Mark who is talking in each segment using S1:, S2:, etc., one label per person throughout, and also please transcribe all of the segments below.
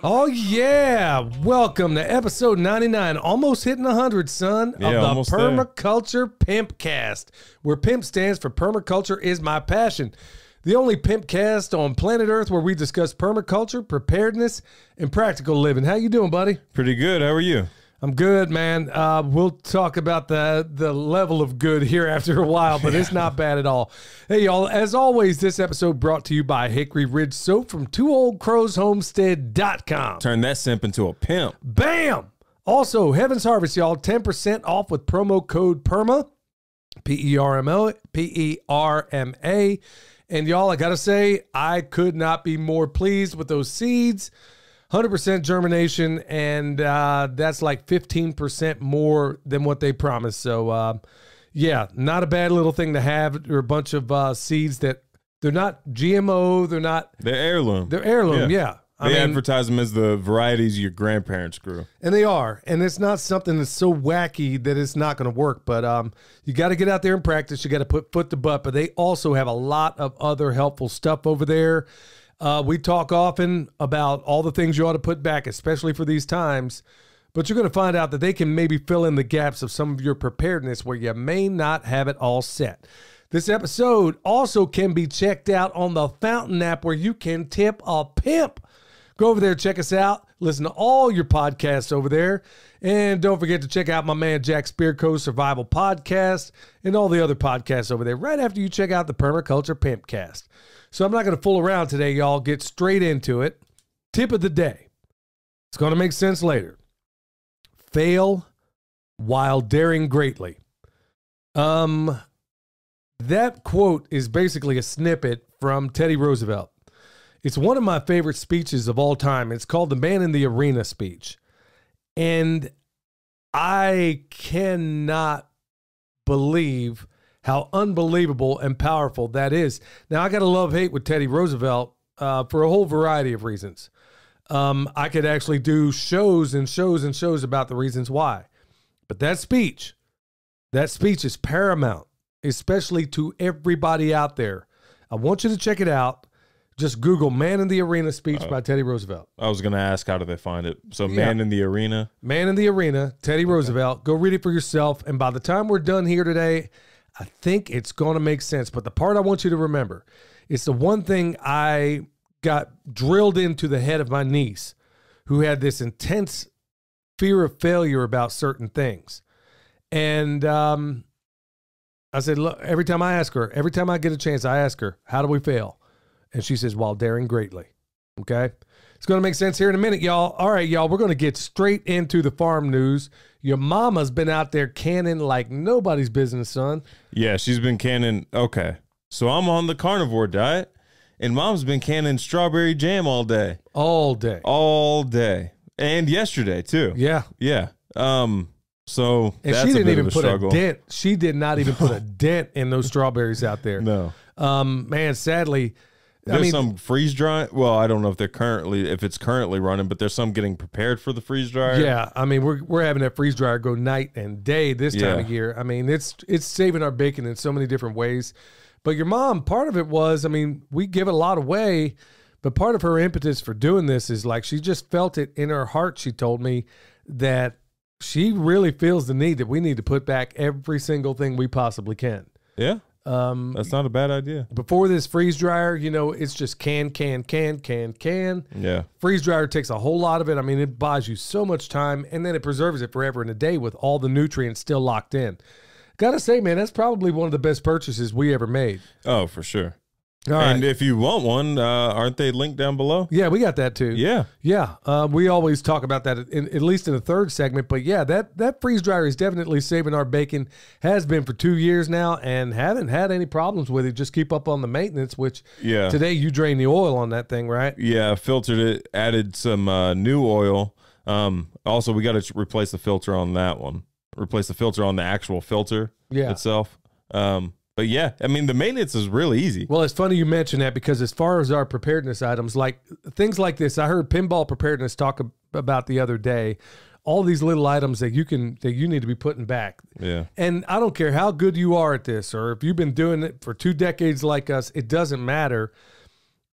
S1: Oh, yeah. Welcome to episode 99. Almost hitting 100, son, of the Permaculture PIMPcast, where PIMP stands for Permaculture is my passion. The only PIMPcast on planet Earth where we discuss permaculture, preparedness, and practical living. How you doing, buddy?
S2: Pretty good. How are you?
S1: I'm good, man. We'll talk about the level of good here after a while, but it's not bad at all. Hey, y'all, as always, this episode brought to you by Hickory Ridge Soap from twooldcrowshomestead.com.
S2: Turn that simp into a pimp.
S1: Bam! Also, Heaven's Harvest, y'all, 10% off with promo code PERMA, P-E-R-M-A, P-E-R-M-A. And y'all, I got to say, I could not be more pleased with those seeds. 100% germination, and that's like 15% more than what they promised. So, yeah, not a bad little thing to have. There are a bunch of seeds that they're not GMO. They're
S2: heirloom.
S1: They're heirloom, yeah.
S2: They advertise them as the varieties your grandparents grew.
S1: And they are. And it's not something that's so wacky that it's not going to work. But you got to get out there and practice. You got to put foot to butt. But they also have a lot of other helpful stuff over there. We talk often about all the things you ought to put back, especially for these times, but you're going to find out that they can maybe fill in the gaps of some of your preparedness where you may not have it all set. This episode also can be checked out on the Fountain app where you can tip a pimp. Go over there, check us out, listen to all your podcasts over there, and don't forget to check out my man Jack Spearco's Survival Podcast and all the other podcasts over there right after you check out the Permaculture PIMPcast. So I'm not going to fool around today, y'all. Get straight into it. Tip of the day. It's going to make sense later. Fail while daring greatly. That quote is basically a snippet from Teddy Roosevelt. It's one of my favorite speeches of all time. It's called the Man in the Arena speech. And I cannot believe how unbelievable and powerful that is. Now, I got a love-hate with Teddy Roosevelt for a whole variety of reasons. I could actually do shows and shows and shows about the reasons why. But that speech is paramount, especially to everybody out there. I want you to check it out. Just Google Man in the Arena speech by Teddy Roosevelt.
S2: I was going to ask, how do they find it? So Man in the Arena?
S1: Man in the Arena, Teddy Roosevelt. Go read it for yourself. And by the time we're done here today, I think it's going to make sense. But the part I want you to remember, it's the one thing I got drilled into the head of my niece, who had this intense fear of failure about certain things. And I said, look, every time I get a chance, I ask her, how do we fail? And she says, while daring greatly. Okay? It's going to make sense here in a minute, y'all. All right, y'all, we're going to get straight into the farm news. Your mama's been out there canning like nobody's business, son.
S2: Yeah, she's been canning. Okay. So I'm on the carnivore diet, and mom's been canning strawberry jam all day.
S1: All day.
S2: All day. And yesterday, too.
S1: Yeah.
S2: Yeah. So
S1: and
S2: that's
S1: she didn't
S2: a bit
S1: even
S2: of a
S1: put
S2: struggle.
S1: a dent. She did not even put a dent in those strawberries out there.
S2: No.
S1: Man, sadly,
S2: There's some freeze drying. Well, I don't know if it's currently running, but there's some getting prepared for the freeze dryer.
S1: Yeah, I mean, we're having that freeze dryer go night and day this time of year. I mean, it's saving our bacon in so many different ways. But your mom, part of it was, I mean, we give it a lot away, but part of her impetus for doing this is like she just felt it in her heart. She told me that she really feels the need that we need to put back every single thing we possibly can.
S2: Yeah. That's not a bad idea.
S1: Before this freeze dryer, you know, it's just can.
S2: Yeah.
S1: Freeze dryer takes a whole lot of it. I mean, it buys you so much time, and then it preserves it forever and a day with all the nutrients still locked in. Gotta say, man, that's probably one of the best purchases we ever made.
S2: Oh, for sure.
S1: All right.
S2: And if you want one, aren't they linked down below?
S1: Yeah, we got that too.
S2: Yeah.
S1: Yeah. We always talk about that at least in the third segment. But yeah, that freeze dryer is definitely saving our bacon. Has been for 2 years now and haven't had any problems with it. Just keep up on the maintenance, which today you drain the oil on that thing, right?
S2: Yeah, filtered it, added some new oil. Also, we got to replace the filter on that one. Replace the filter on the actual filter itself. But yeah, I mean, the maintenance is really easy.
S1: Well, it's funny you mention that because as far as our preparedness items, like things like this, I heard Pinball Preparedness talk about the other day, all these little items that you need to be putting back.
S2: Yeah.
S1: And I don't care how good you are at this, or if you've been doing it for 2 decades like us, it doesn't matter.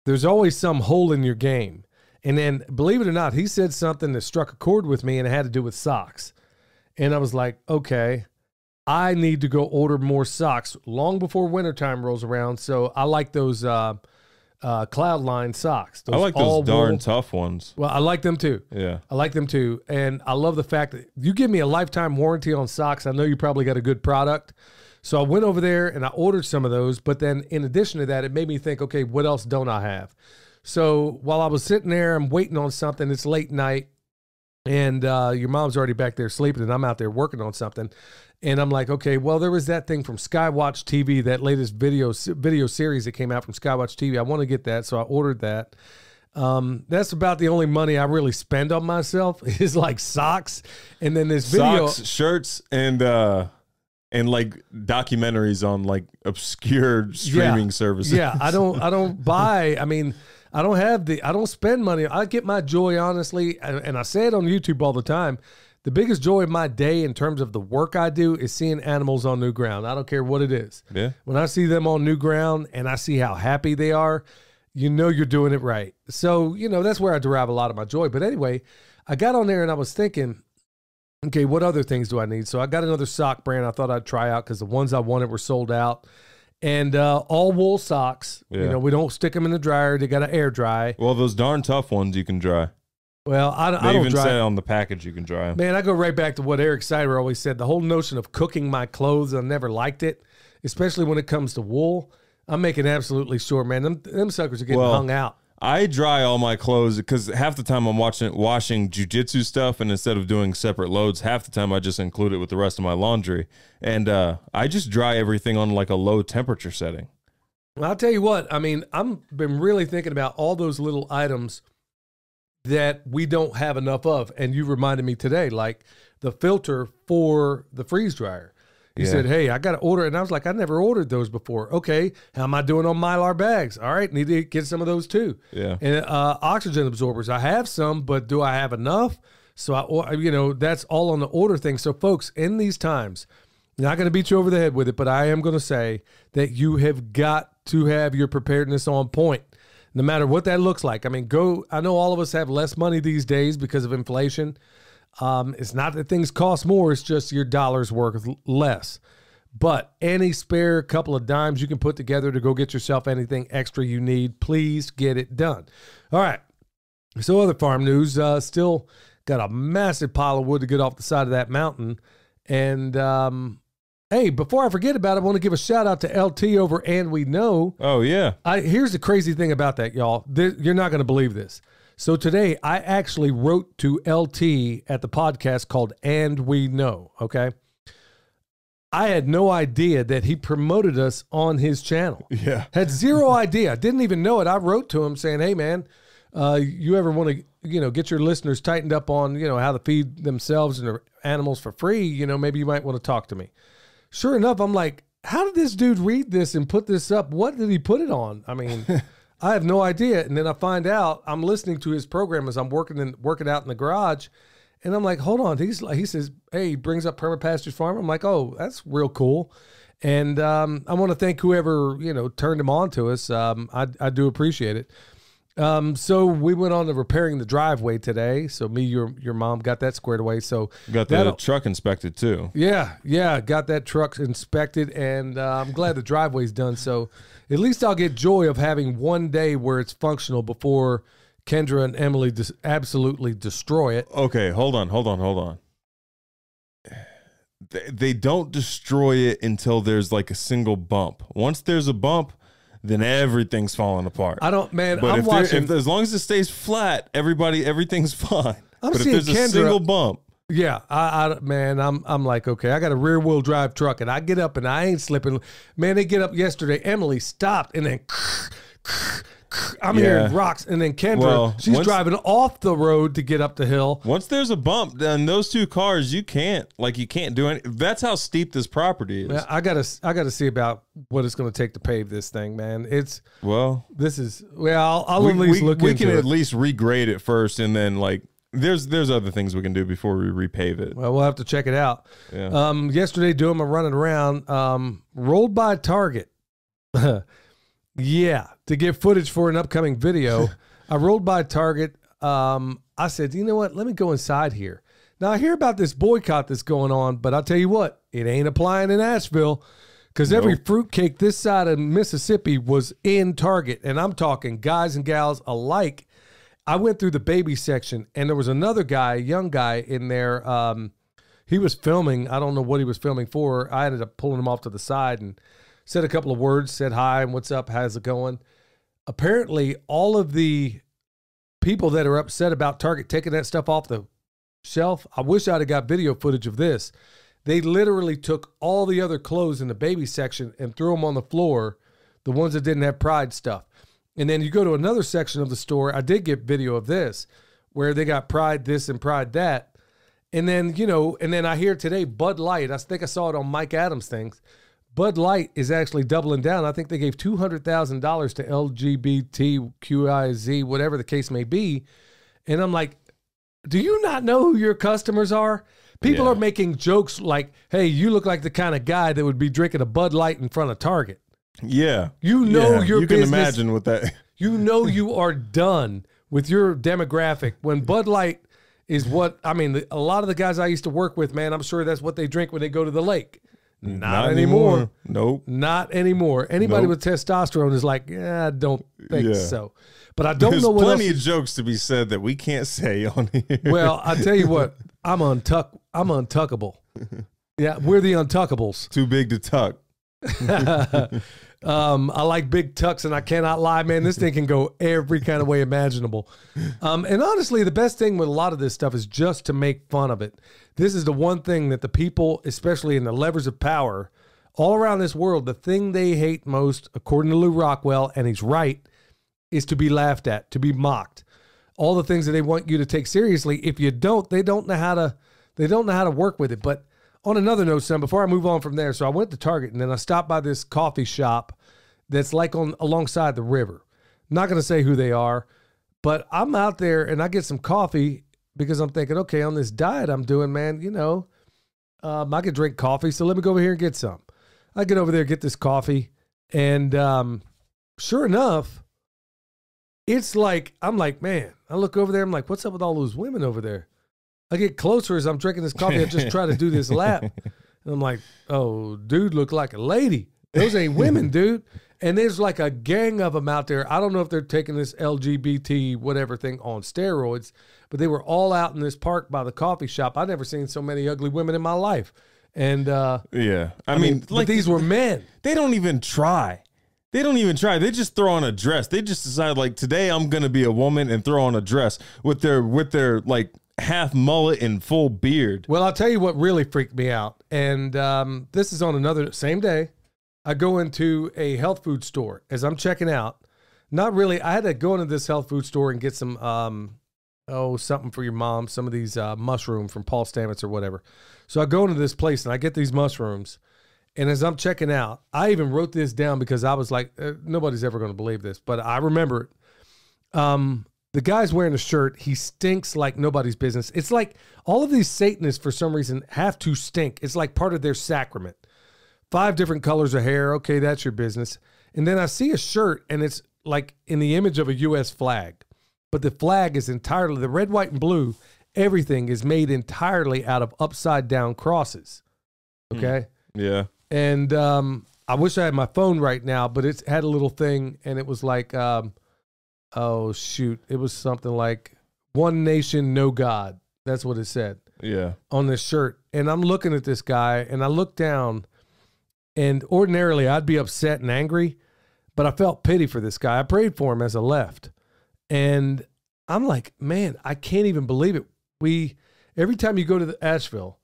S1: There's always some hole in your game. And then, believe it or not, he said something that struck a chord with me, and it had to do with socks. And I was like, okay, I need to go order more socks long before wintertime rolls around. So I like those Cloudline socks.
S2: I like those darn tough ones.
S1: Well, I like them too.
S2: Yeah.
S1: I like them too. And I love the fact that you give me a lifetime warranty on socks. I know you probably got a good product. So I went over there and I ordered some of those. But then in addition to that, it made me think, okay, what else don't I have? So while I was sitting there, I'm waiting on something. It's late night, and your mom's already back there sleeping, and I'm out there working on something. And I'm like, okay, well, there was that thing from Skywatch TV, that latest video series that came out from Skywatch TV. I want to get that, so I ordered that. That's about the only money I really spend on myself is like socks, and then this video,
S2: socks, shirts, and like documentaries on like obscure streaming services.
S1: Yeah, I don't buy. I mean, I don't spend money. I get my joy, honestly, and I say it on YouTube all the time. The biggest joy of my day in terms of the work I do is seeing animals on new ground. I don't care what it is.
S2: Yeah.
S1: When I see them on new ground and I see how happy they are, you know you're doing it right. So, that's where I derive a lot of my joy. But anyway, I got on there and I was thinking, okay, what other things do I need? So I got another sock brand I thought I'd try out because the ones I wanted were sold out. And all wool socks.
S2: Yeah.
S1: We don't stick them in the dryer. They got to air dry.
S2: Well, those darn tough ones you can dry.
S1: Well, I don't
S2: They even
S1: dry.
S2: say on the package you can dry them.
S1: Man, I go right back to what Eric Sider always said. The whole notion of cooking my clothes, I never liked it, especially when it comes to wool. I'm making absolutely sure, man. Them suckers are getting hung out.
S2: I dry all my clothes because half the time I'm washing jiu-jitsu stuff, and instead of doing separate loads, half the time I just include it with the rest of my laundry. And I just dry everything on like a low temperature setting.
S1: Well, I'll tell you what, I mean, I've been really thinking about all those little items that we don't have enough of. And you reminded me today, like the filter for the freeze dryer. You said, hey, I got to order it. And I was like, I never ordered those before. Okay, how am I doing on Mylar bags? All right, need to get some of those too.
S2: Yeah.
S1: And oxygen absorbers, I have some, but do I have enough? So, that's all on the order thing. So, folks, in these times, not going to beat you over the head with it, but I am going to say that you have got to have your preparedness on point, no matter what that looks like. I mean, I know all of us have less money these days because of inflation. It's not that things cost more, it's just your dollar's worth less. But any spare couple of dimes you can put together to go get yourself anything extra you need, please get it done. All right. So other farm news, still got a massive pile of wood to get off the side of that mountain. And hey, before I forget about it, I want to give a shout out to LT over And We Know.
S2: Oh, yeah.
S1: Here's the crazy thing about that, y'all. You're not going to believe this. So today, I actually wrote to LT at the podcast called And We Know, okay? I had no idea that he promoted us on his channel.
S2: Yeah.
S1: Had zero idea. Didn't even know it. I wrote to him saying, hey, man, you ever want to, get your listeners tightened up on, how to feed themselves and their animals for free? Maybe you might want to talk to me. Sure enough, I'm like, how did this dude read this and put this up? What did he put it on? I mean... I have no idea. And then I find out I'm listening to his program as I'm working out in the garage. And I'm like, hold on. He says, hey, he brings up Permaculture Farm. I'm like, oh, that's real cool. And I want to thank whoever, turned him on to us. I do appreciate it. So we went on to repairing the driveway today. So me, your mom got that squared away. So
S2: got the truck inspected too.
S1: Yeah. Got that truck inspected, and I'm glad the driveway's done. So at least I'll get joy of having one day where it's functional before Kendra and Emily absolutely destroy it.
S2: Okay, hold on. They don't destroy it until there's like a single bump. Once there's a bump, then everything's falling apart.
S1: But
S2: as long as it stays flat, everything's fine.
S1: But
S2: if there's a single bump.
S1: Yeah, I'm like, okay, I got a rear wheel drive truck and I get up and I ain't slipping. Man, they get up yesterday. Emily stopped and then I'm hearing rocks. And then Kendra, she's driving off the road to get up the hill.
S2: Once there's a bump, then those two cars, you can't do anything. That's how steep this property is.
S1: Man, I gotta see about what it's going to take to pave this thing, man. I'll at least look into it.
S2: We can at least regrade it first, and then there's other things we can do before we repave it.
S1: Well, we'll have to check it out.
S2: Yeah.
S1: Yesterday, doing my running around, rolled by Target. Yeah, to get footage for an upcoming video. I rolled by Target. I said, you know what? Let me go inside here. Now, I hear about this boycott that's going on, but I'll tell you what, it ain't applying in Asheville because every fruitcake this side of Mississippi was in Target, and I'm talking guys and gals alike. I went through the baby section, and there was another guy, a young guy in there. He was filming. I don't know what he was filming for. I ended up pulling him off to the side and said a couple of words, said hi and what's up, how's it going? Apparently, all of the people that are upset about Target taking that stuff off the shelf, I wish I'd have got video footage of this. They literally took all the other clothes in the baby section and threw them on the floor, the ones that didn't have Pride stuff. And then you go to another section of the store, I did get video of this, where they got Pride this and Pride that. And then, you know, and then I hear today Bud Light, I think I saw it on Mike Adams' things, Bud Light is actually doubling down. I think they gave $200,000 to LGBTQIZ, whatever the case may be. And I'm like, do you not know who your customers are? People are making jokes like, hey, you look like the kind of guy that would be drinking a Bud Light in front of Target.
S2: Yeah.
S1: You know your
S2: you
S1: business.
S2: can imagine what that.
S1: You know you are done with your demographic. When Bud Light is what, I mean, a lot of the guys I used to work with, man, I'm sure that's what they drink when they go to the lake. Not anymore.
S2: Nope.
S1: Not anymore. Anybody with testosterone is like, yeah, I don't think so. But I don't know what
S2: There's plenty of jokes to be said that we can't say on here.
S1: Well, I tell you what, I'm untuckable. Yeah, we're the untuckables.
S2: Too big to tuck.
S1: I like big tucks, and I cannot lie, man. This thing can go every kind of way imaginable. And honestly, the best thing with a lot of this stuff is just to make fun of it. This is the one thing that the people, especially in the levers of power, all around this world, the thing they hate most, according to Lou Rockwell, and he's right, is to be laughed at, to be mocked. All the things that they want you to take seriously. If you don't, they don't know how to work with it. But on another note, son, before I move on from there, so I went to Target and then I stopped by this coffee shop that's like alongside the river. I'm not going to say who they are, but I'm out there and I get some coffee because I'm thinking, okay, on this diet I'm doing, man, you know, I could drink coffee, so let me go over here and get some. I get over there, get this coffee, and sure enough, it's like, I'm like, man, I look over there, I'm like, what's up with all those women over there? I get closer as I'm drinking this coffee. I just try to do this lap. And I'm like, oh, dude, look like a lady. Those ain't women, dude. And there's like a gang of them out there. I don't know if they're taking this LGBT whatever thing on steroids, but they were all out in this park by the coffee shop. I've never seen so many ugly women in my life. And
S2: yeah, I mean
S1: like these were men.
S2: They don't even try. They don't even try. They just throw on a dress. They just decide, like, today I'm going to be a woman and throw on a dress with their like half mullet and full beard.
S1: Well, I'll tell you what really freaked me out. And this is on another same day. I go into a health food store as I'm checking out. Not really. I had to go into this health food store and get some, something for your mom. Some of these mushrooms from Paul Stamets or whatever. So I go into this place and I get these mushrooms. And as I'm checking out, I even wrote this down because I was like, nobody's ever going to believe this, but I remember it. The guy's wearing a shirt. He stinks like nobody's business. It's like all of these Satanists, for some reason, have to stink. It's like part of their sacrament. 5 different colors of hair. Okay, that's your business. And then I see a shirt, and it's like in the image of a U.S. flag. But the flag is entirely, the red, white, and blue, everything is made entirely out of upside-down crosses. Okay?
S2: Yeah.
S1: And I wish I had my phone right now, but it had a little thing, and it was like, oh, shoot. It was something like, one nation, no God. That's what it said.
S2: Yeah.
S1: On this shirt. And I'm looking at this guy, and I look down, and ordinarily I'd be upset and angry, but I felt pity for this guy. I prayed for him as I left. And I'm like, man, I can't even believe it. Every time you go to Asheville,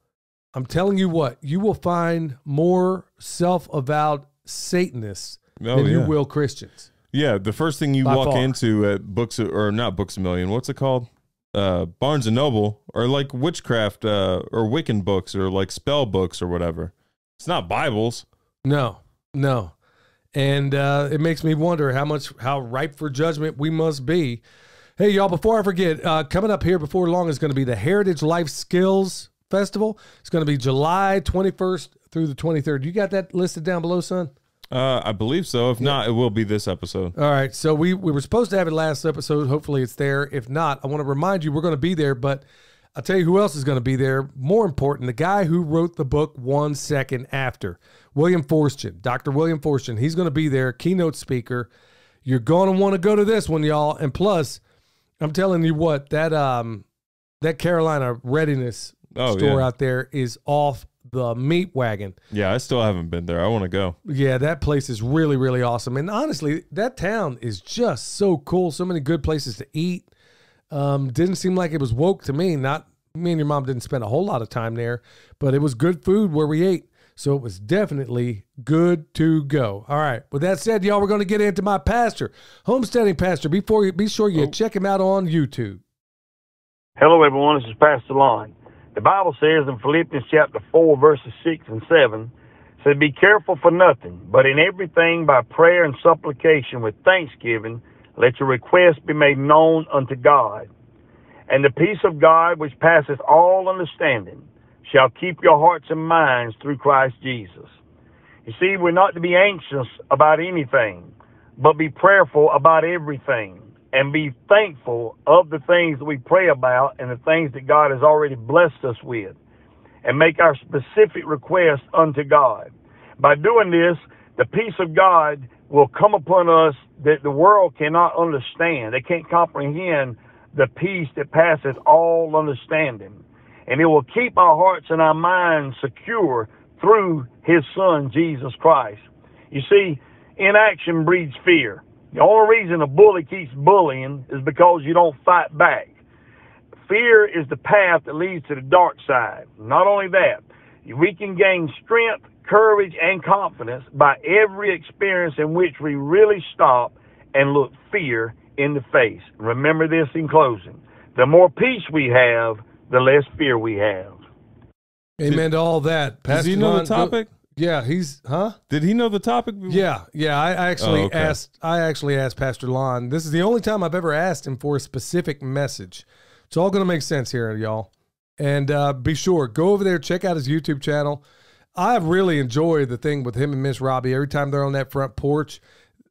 S1: I'm telling you what, you will find more self-avowed Satanists than you will Christians.
S2: Yeah, the first thing you walk into at not Books A Million, what's it called? Barnes and Noble, or like witchcraft or Wiccan books or like spell books or whatever. It's not Bibles.
S1: No. And it makes me wonder how ripe for judgment we must be. Hey, y'all, before I forget, coming up here before long is going to be the Heritage Life Skills Festival. It's going to be July 21st through the 23rd. You got that listed down below, son?
S2: I believe so. If not, it will be this episode.
S1: All right. So we were supposed to have it last episode. Hopefully it's there. If not, I want to remind you we're going to be there, but I'll tell you who else is going to be there. More important, the guy who wrote the book 1 Second After, William Forstchen, Dr. William Forstchen. He's going to be there, keynote speaker. You're going to want to go to this one, y'all. And plus, I'm telling you what, that Carolina Readiness store out there is off the meat wagon.
S2: Yeah, I still haven't been there. I want to go.
S1: Yeah, that place is really, really awesome. And honestly, that town is just so cool. So many good places to eat. Didn't seem like it was woke to me. Not me and your mom didn't spend a whole lot of time there, but it was good food where we ate. So it was definitely good to go. All right. With that said, y'all, we're going to get into my pastor, homesteading pastor. Be sure you check him out on YouTube.
S3: Hello, everyone. This is Pastor Lon. The Bible says in Philippians chapter 4, verses 6 and 7, said, "Be careful for nothing, but in everything by prayer and supplication with thanksgiving, let your requests be made known unto God. And the peace of God, which passeth all understanding, shall keep your hearts and minds through Christ Jesus." You see, we're not to be anxious about anything, but be prayerful about everything, and be thankful of the things that we pray about and the things that God has already blessed us with, and make our specific requests unto God. By doing this, the peace of God will come upon us that the world cannot understand. They can't comprehend the peace that passeth all understanding. And it will keep our hearts and our minds secure through his Son, Jesus Christ. You see, inaction breeds fear. The only reason a bully keeps bullying is because you don't fight back. Fear is the path that leads to the dark side. Not only that, we can gain strength, courage, and confidence by every experience in which we really stop and look fear in the face. Remember this in closing. The more peace we have, the less fear we have.
S1: Amen to all that.
S2: Does he know the topic?
S1: Yeah, Did
S2: he know the topic?
S1: Yeah. I actually asked Pastor Lon. This is the only time I've ever asked him for a specific message. It's all going to make sense here, y'all. And be sure, go over there, check out his YouTube channel. I really enjoy the thing with him and Miss Robbie. Every time they're on that front porch,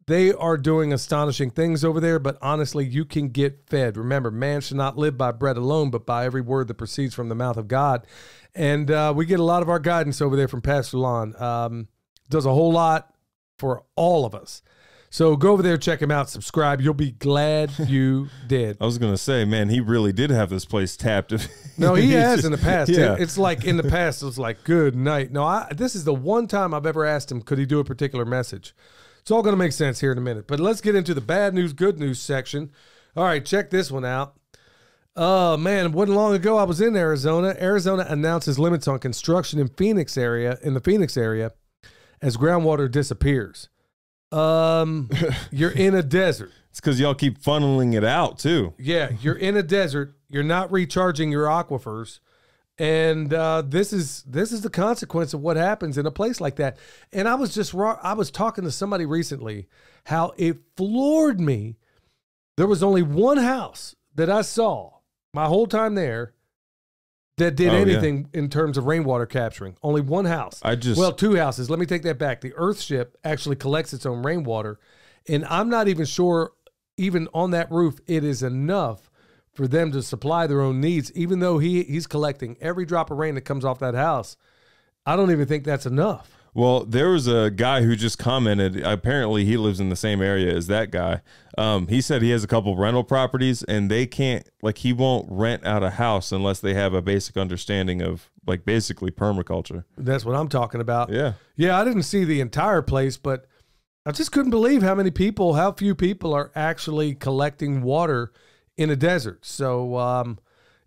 S1: they are doing astonishing things over there, but honestly, you can get fed. Remember, man should not live by bread alone, but by every word that proceeds from the mouth of God. And we get a lot of our guidance over there from Pastor Lon. Does a whole lot for all of us. So go over there, check him out, subscribe. You'll be glad you did.
S2: I was going to say, man, he really did have this place tapped.
S1: No, he has in the past.
S2: Yeah.
S1: It's like in the past, it was like, good night. No, this is the one time I've ever asked him, could he do a particular message? It's all going to make sense here in a minute. But let's get into the bad news, good news section. All right, check this one out. Oh, man, it wasn't long ago I was in Arizona. Arizona announces limits on construction in the Phoenix area as groundwater disappears. You're in a desert.
S2: It's because y'all keep funneling it out, too.
S1: Yeah, you're in a desert. You're not recharging your aquifers. And this is the consequence of what happens in a place like that. And I was talking to somebody recently how it floored me. There was only one house that I saw my whole time there that did anything in terms of rainwater capturing. Only one house. Two houses. Let me take that back. The Earthship actually collects its own rainwater. And I'm not even sure, even on that roof, it is enough for them to supply their own needs, even though he's collecting every drop of rain that comes off that house. I don't even think that's enough.
S2: Well, there was a guy who just commented, apparently he lives in the same area as that guy. He said he has a couple rental properties and they can't, he won't rent out a house unless they have a basic understanding of basically permaculture.
S1: That's what I'm talking about.
S2: Yeah.
S1: Yeah, I didn't see the entire place, but I just couldn't believe how few people are actually collecting water in a desert. So,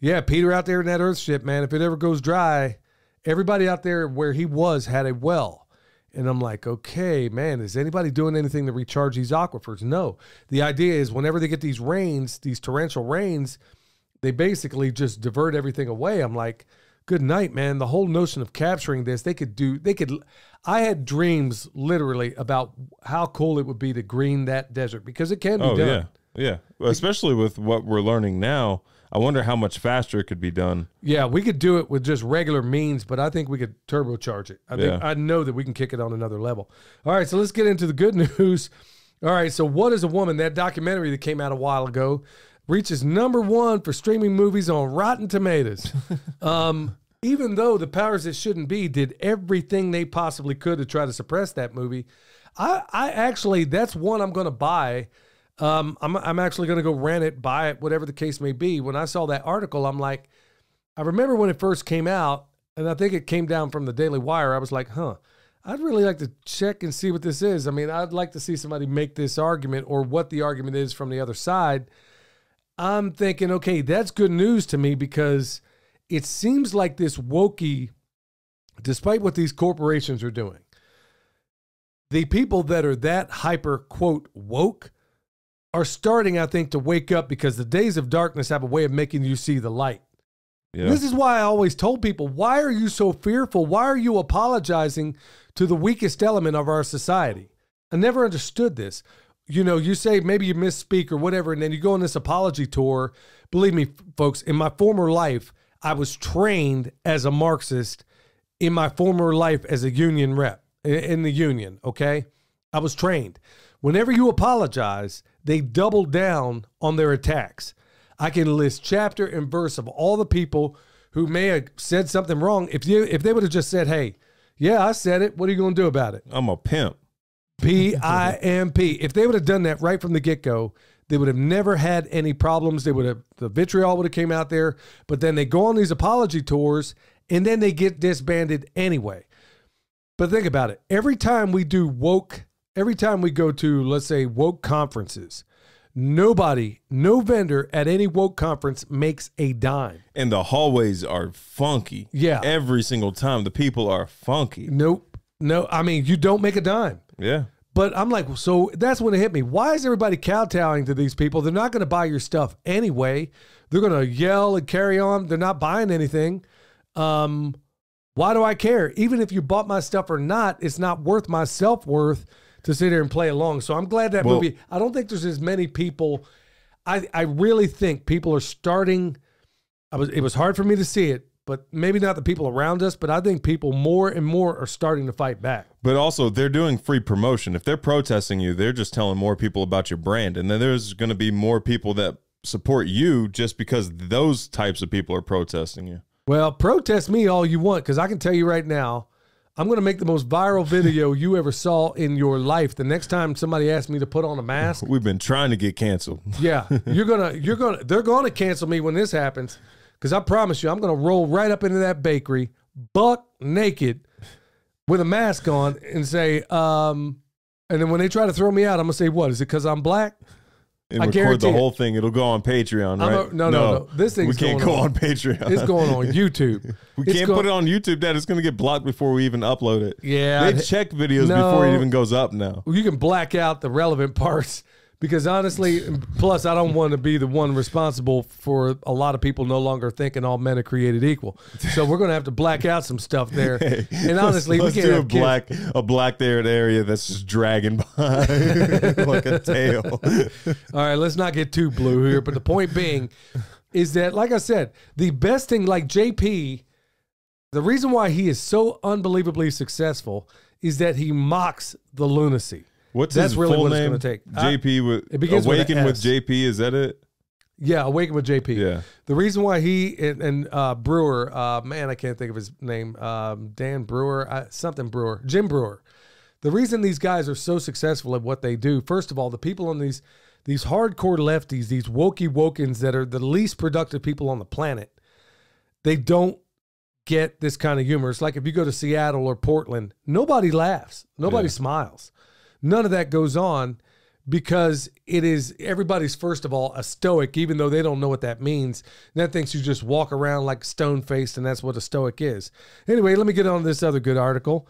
S1: Peter out there in that Earthship, man, if it ever goes dry, everybody out there where he was had a well. And I'm like, okay, man, is anybody doing anything to recharge these aquifers? No. The idea is whenever they get these rains, these torrential rains, they basically just divert everything away. I'm like, good night, man. The whole notion of capturing this, I had dreams literally about how cool it would be to green that desert because it can be done.
S2: Yeah. Yeah, especially with what we're learning now. I wonder how much faster it could be done.
S1: Yeah, we could do it with just regular means, but I think we could turbocharge it. I know that we can kick it on another level. All right, so let's get into the good news. All right, so What is a Woman? That documentary that came out a while ago reaches #1 for streaming movies on Rotten Tomatoes. Even though the powers that shouldn't be did everything they possibly could to try to suppress that movie, I actually, that's one I'm going to buy. I'm actually going to go rent it, buy it, whatever the case may be. When I saw that article, I'm like, I remember when it first came out, and I think it came down from the Daily Wire. I was like, I'd really like to check and see what this is. I mean, I'd like to see somebody make this argument or what the argument is from the other side. I'm thinking, okay, that's good news to me because it seems like this wokey, despite what these corporations are doing, the people that are that hyper, quote, woke, are starting, I think, to wake up because the days of darkness have a way of making you see the light. Yeah. This is why I always told people, why are you so fearful? Why are you apologizing to the weakest element of our society? I never understood this. You know, you say maybe you misspeak or whatever, and then you go on this apology tour. Believe me, folks, in my former life, I was trained as a Marxist in my former life as a union rep in the union, okay? I was trained. Whenever you apologize, they double down on their attacks. I can list chapter and verse of all the people who may have said something wrong. If they would have just said, hey, yeah, I said it. What are you going to do about it?
S2: I'm a pimp.
S1: P-I-M-P. If they would have done that right from the get-go, they would have never had any problems. The vitriol would have came out there. But then they go on these apology tours, and then they get disbanded anyway. But think about it. Every time we do woke, every time we go to, let's say, woke conferences, no vendor at any woke conference makes a dime.
S2: And the hallways are funky.
S1: Yeah.
S2: Every single time. The people are funky.
S1: Nope. No, I mean, you don't make a dime.
S2: Yeah.
S1: But I'm like, so that's when it hit me. Why is everybody kowtowing to these people? They're not going to buy your stuff anyway. They're going to yell and carry on. They're not buying anything. Why do I care? Even if you bought my stuff or not, it's not worth my self-worth to sit here and play along. So I'm glad that movie, I don't think there's as many people. I really think people are starting. It was hard for me to see it, but maybe not the people around us, but I think people more and more are starting to fight back.
S2: But also, they're doing free promotion. If they're protesting you, they're just telling more people about your brand. And then there's going to be more people that support you just because those types of people are protesting you.
S1: Well, protest me all you want, because I can tell you right now, I'm going to make the most viral video you ever saw in your life. The next time somebody asks me to put on a mask.
S2: We've been trying to get canceled.
S1: Yeah, they're going to cancel me when this happens. Because I promise you, I'm going to roll right up into that bakery, buck naked, with a mask on, and say, and then when they try to throw me out, I'm going to say, what? Is it because I'm black?
S2: And record the whole thing. It'll go on Patreon, right?
S1: No. This thing's
S2: we can't go on Patreon.
S1: It's going on YouTube.
S2: We can't put it on YouTube, Dad. It's going to get blocked before we even upload it.
S1: Yeah.
S2: They check videos before it even goes up now.
S1: You can black out the relevant parts. Because honestly, plus I don't want to be the one responsible for a lot of people no longer thinking all men are created equal. So we're going to have to black out some stuff there.
S2: Hey,
S1: and honestly,
S2: let's
S1: we can't
S2: do a black there area that's just dragging by like a tail.
S1: All right, let's not get too blue here. But the point being is that, like I said, the best thing, like JP, the reason why he is so unbelievably successful is that he mocks the lunacy.
S2: That's his
S1: really
S2: full
S1: what
S2: name?
S1: It's going to take.
S2: JP with Awaken with JP, is that it?
S1: Yeah, Awaken with JP.
S2: Yeah.
S1: The reason why he and Brewer, man, I can't think of his name, Dan Brewer, Jim Brewer. The reason these guys are so successful at what they do, first of all, the people on these hardcore lefties, these wokens that are the least productive people on the planet, they don't get this kind of humor. It's like if you go to Seattle or Portland, nobody laughs. Nobody smiles. None of that goes on because it is everybody's, first of all, a stoic, even though they don't know what that means. That thinks you just walk around like stone-faced, and that's what a stoic is. Anyway, let me get on to this other good article.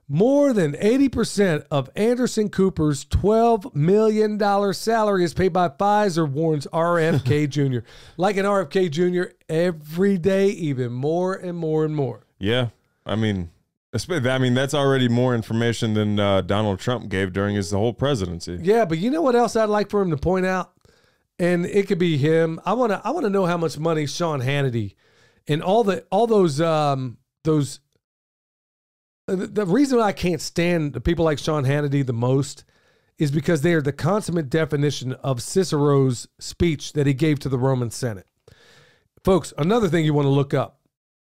S1: More than 80% of Anderson Cooper's $12 million salary is paid by Pfizer, warns RFK Jr. Like an RFK Jr. every day, even more and more and more.
S2: Yeah, I mean, that's already more information than Donald Trump gave during his whole presidency.
S1: Yeah, but you know what else I'd like for him to point out? and it could be him. I want to know how much money Sean Hannity and all those the reason I can't stand the people like Sean Hannity the most is because they are the consummate definition of Cicero's speech that he gave to the Roman Senate. Folks, another thing you want to look up,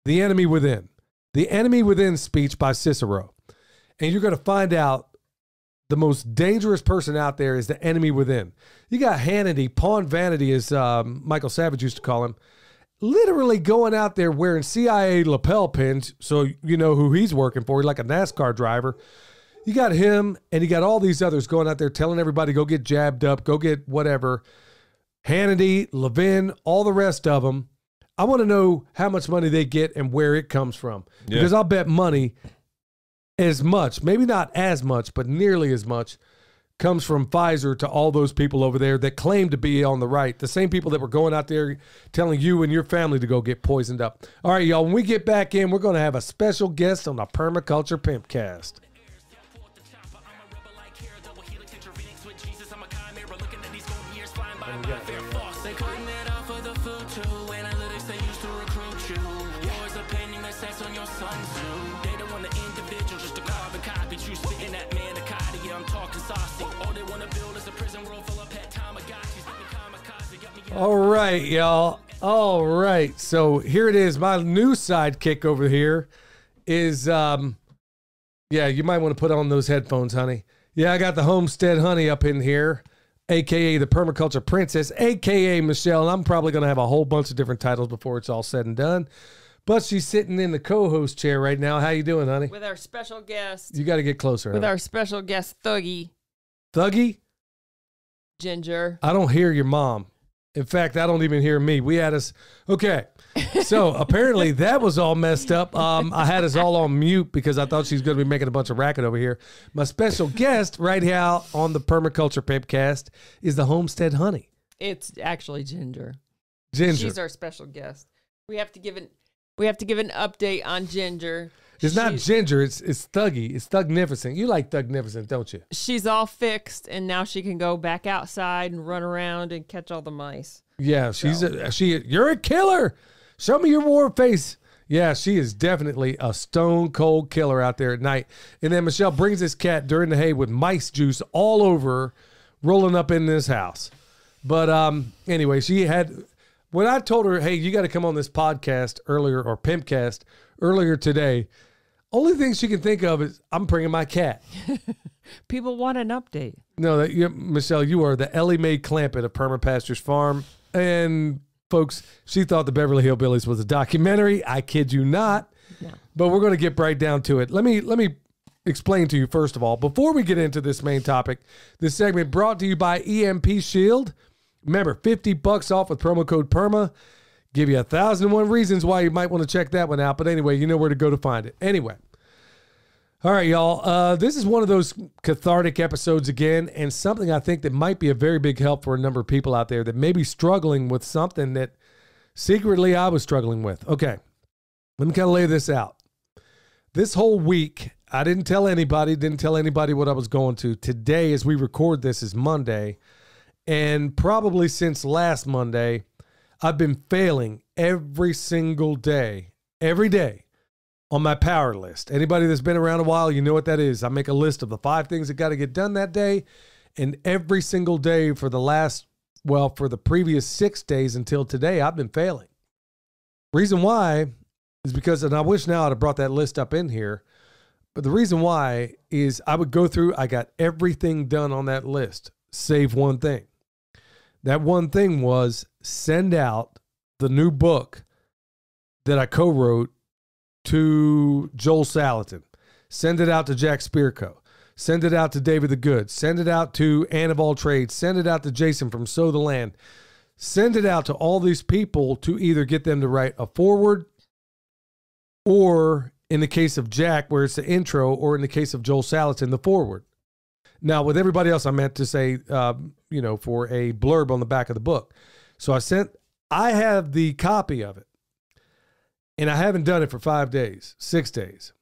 S1: The Enemy Within. The Enemy Within speech by Cicero. And you're going to find out the most dangerous person out there is the enemy within. You got Hannity, Pawn Vanity, as Michael Savage used to call him, literally going out there wearing CIA lapel pins, so you know who he's working for. He's like a NASCAR driver. You got him, and you got all these others going out there telling everybody, go get jabbed up, go get whatever. Hannity, Levin, all the rest of them. I want to know how much money they get and where it comes from. Yeah. Because I'll bet money as much, maybe not as much, but nearly as much, comes from Pfizer to all those people over there that claim to be on the right. The same people that were going out there telling you and your family to go get poisoned up. All right, y'all, when we get back in, we're going to have a special guest on the Permaculture PIMPcast. All right, y'all. All right. So here it is. My new sidekick over here is, yeah, you might want to put on those headphones, honey. Yeah, I got the Homestead honey up in here, a.k.a. the Permaculture Princess, a.k.a. Michelle. And I'm probably going to have a whole bunch of different titles before it's all said and done. But she's sitting in the co-host chair right now. How you doing, honey?
S4: With our special guest.
S1: You got to get closer,
S4: With
S1: honey.
S4: our special guest, Thuggy.
S1: Thuggy?
S4: Ginger.
S1: I don't hear your mom. In fact, I don't even hear me. We had us. Okay. So apparently that was all messed up. I had us all on mute because I thought she's going to be making a bunch of racket over here. My special guest right now on the Permaculture PIMPcast is the Homestead honey.
S4: It's actually Ginger.
S1: Ginger.
S4: She's our special guest. We have to give an update on Ginger.
S1: It's not Ginger. It's Thuggy. It's Thugnificent. You like Thugnificent, don't you?
S4: She's all fixed, and now she can go back outside and run around and catch all the mice.
S1: Yeah, you're a killer. Show me your war face. Yeah, she is definitely a stone cold killer out there at night. And then Michelle brings this cat during the hay with mice juice all over her, rolling up in this house. But anyway, when I told her, hey, you got to come on this podcast earlier, or PIMPcast earlier today, only thing she can think of is, I'm bringing my cat.
S4: People want an update.
S1: No, Michelle, you are the Ellie Mae Clampett of Permapastures Farm. And folks, she thought the Beverly Hillbillies was a documentary. I kid you not. No. But we're going to get right down to it. Let me explain to you, first of all, before we get into this main topic, this segment brought to you by EMP Shield. Remember, $50 off with promo code PERMA. Give you 1,001 reasons why you might want to check that one out. But anyway, you know where to go to find it. Anyway. All right, y'all. This is one of those cathartic episodes again, and something I think that might be a very big help for a number of people out there that may be struggling with something that secretly I was struggling with. Okay. Let me kind of lay this out. This whole week, I didn't tell anybody what I was going to. Today, as we record this, is Monday. And probably since last Monday, I've been failing every single day, every day, on my power list. Anybody that's been around a while, you know what that is. I make a list of the 5 things that got to get done that day. And every single day for the previous 6 days until today, I've been failing. Reason why is because, and I wish now I'd have brought that list up in here, but the reason why is I would go through, I got everything done on that list, save one thing. That one thing was send out the new book that I co-wrote to Joel Salatin. Send it out to Jack Spirko. Send it out to David the Good. Send it out to Ann of All Trades. Send it out to Jason from Sow the Land. Send it out to all these people to either get them to write a foreword, or in the case of Jack, where it's the intro, or in the case of Joel Salatin, the foreword. Now, with everybody else, I meant to say, for a blurb on the back of the book. So I have the copy of it, and I haven't done it for 5 days, 6 days.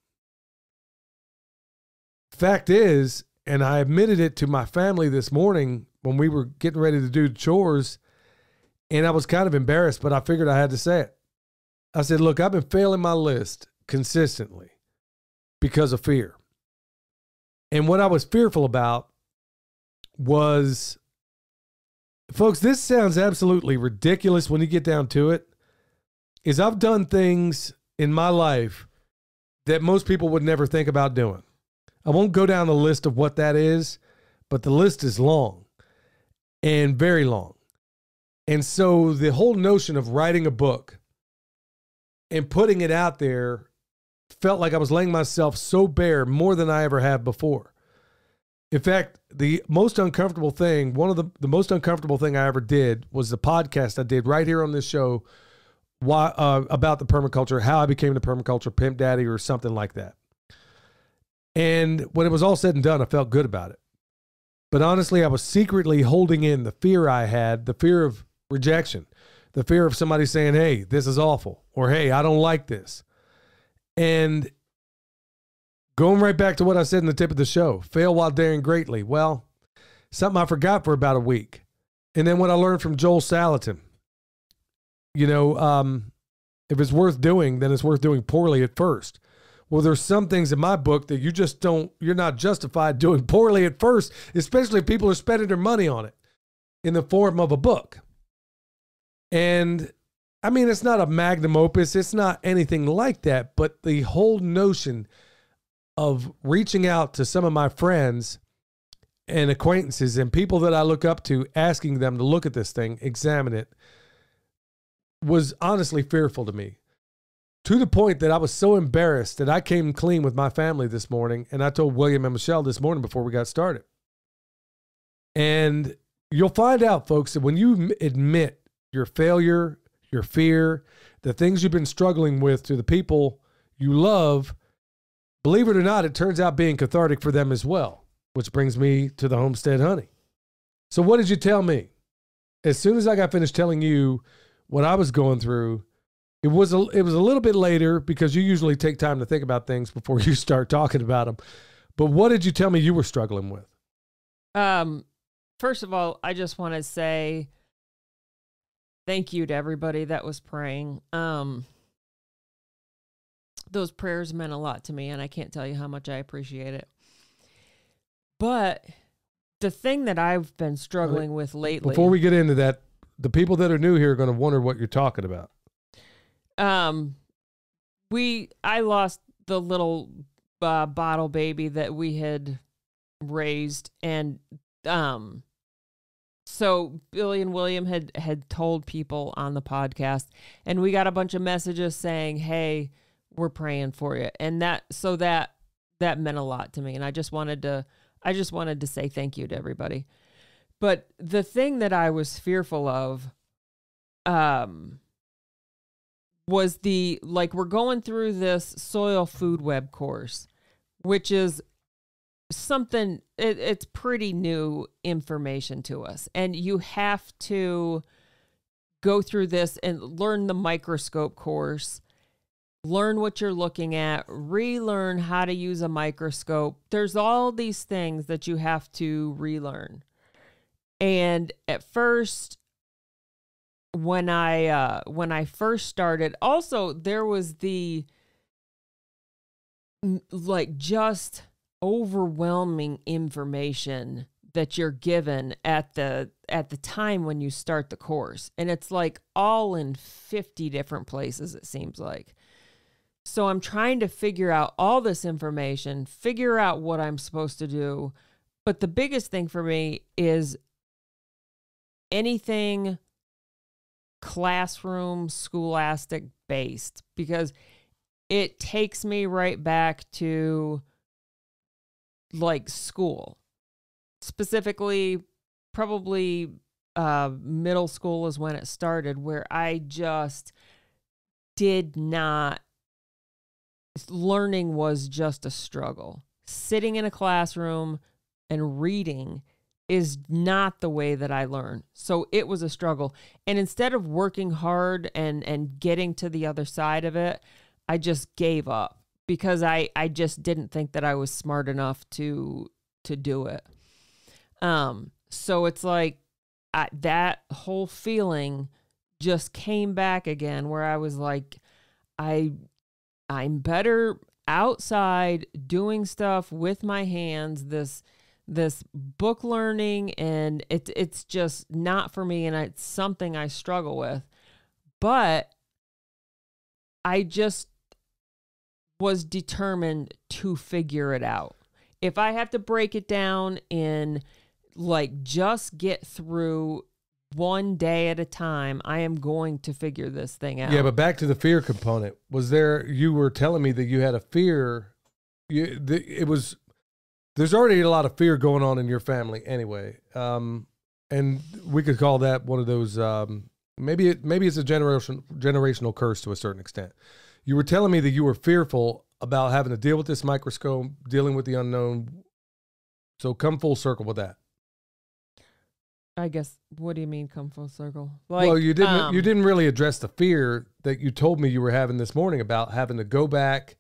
S1: Fact is, and I admitted it to my family this morning when we were getting ready to do chores, And I was kind of embarrassed, but I figured I had to say it. I said, look, I've been failing my list consistently because of fear. And what I was fearful about was, folks, this sounds absolutely ridiculous when you get down to it, is I've done things in my life that most people would never think about doing. I won't go down the list of what that is, but the list is long and very long. And so the whole notion of writing a book and putting it out there felt like I was laying myself so bare, more than I ever have before. In fact, the most uncomfortable thing, one of the most uncomfortable thing I ever did was the podcast I did right here on this show about the permaculture, how I became the permaculture pimp daddy or something like that. And when it was all said and done, I felt good about it. But honestly, I was secretly holding in the fear I had, the fear of rejection, the fear of somebody saying, hey, this is awful, or hey, I don't like this. And going right back to what I said in the tip of the show, fail while daring greatly. Well, something I forgot for about a week. And then what I learned from Joel Salatin, if it's worth doing, then it's worth doing poorly at first. Well, there's some things in my book that you're not justified doing poorly at first, especially if people are spending their money on it in the form of a book. And I mean, it's not a magnum opus. It's not anything like that. But the whole notion of reaching out to some of my friends and acquaintances and people that I look up to, asking them to look at this thing, examine it, was honestly fearful to me. To the point that I was so embarrassed that I came clean with my family this morning. And I told William and Michelle this morning before we got started. And you'll find out, folks, that when you admit your failure, your fear, the things you've been struggling with to the people you love, believe it or not, it turns out being cathartic for them as well, which brings me to the Homestead honey. So what did you tell me? As soon as I got finished telling you what I was going through, it was a little bit later because you usually take time to think about things before you start talking about them. But what did you tell me you were struggling with?
S4: First of all, I just want to say thank you to everybody that was praying. Those prayers meant a lot to me, and I can't tell you how much I appreciate it. But the thing that I've been struggling with lately...
S1: Before we get into that, the people that are new here are going to wonder what you're talking about.
S4: I lost the little bottle baby that we had raised, and so Billy and William had told people on the podcast, and we got a bunch of messages saying, hey, we're praying for you. And that meant a lot to me. And I just wanted to say thank you to everybody. But the thing that I was fearful of, was we're going through this soil food web course, which is something, it's pretty new information to us. And you have to go through this and learn the microscope course, learn what you're looking at, relearn how to use a microscope. There's all these things that you have to relearn. And at first, when I first started, also there was the just overwhelming information that you're given at the time when you start the course. And it's all in 50 different places, it seems like. So I'm trying to figure out all this information, figure out what I'm supposed to do. But the biggest thing for me is anything classroom, scholastic based, because it takes me right back to school. Specifically, probably middle school is when it started, where I just did not, learning was just a struggle. Sitting in a classroom and reading is not the way that I learn. So it was a struggle. And instead of working hard and getting to the other side of it, I just gave up because I just didn't think that I was smart enough to do it. So it's that whole feeling just came back again, where I was like, I'm better outside doing stuff with my hands, this book learning, and it's just not for me, and it's something I struggle with. But I just was determined to figure it out. If I have to break it down in like just get through one day at a time, I am going to figure this thing out.
S1: Yeah, but back to the fear component. You were telling me that you had a fear. There's already a lot of fear going on in your family anyway. And we could call that one of those, maybe it's a generational curse to a certain extent. You were telling me that you were fearful about having to deal with this microscope, dealing with the unknown. So come full circle with that.
S4: I guess, what do you mean come full circle? Like,
S1: well, you didn't really address the fear that you told me you were having this morning about having to go back,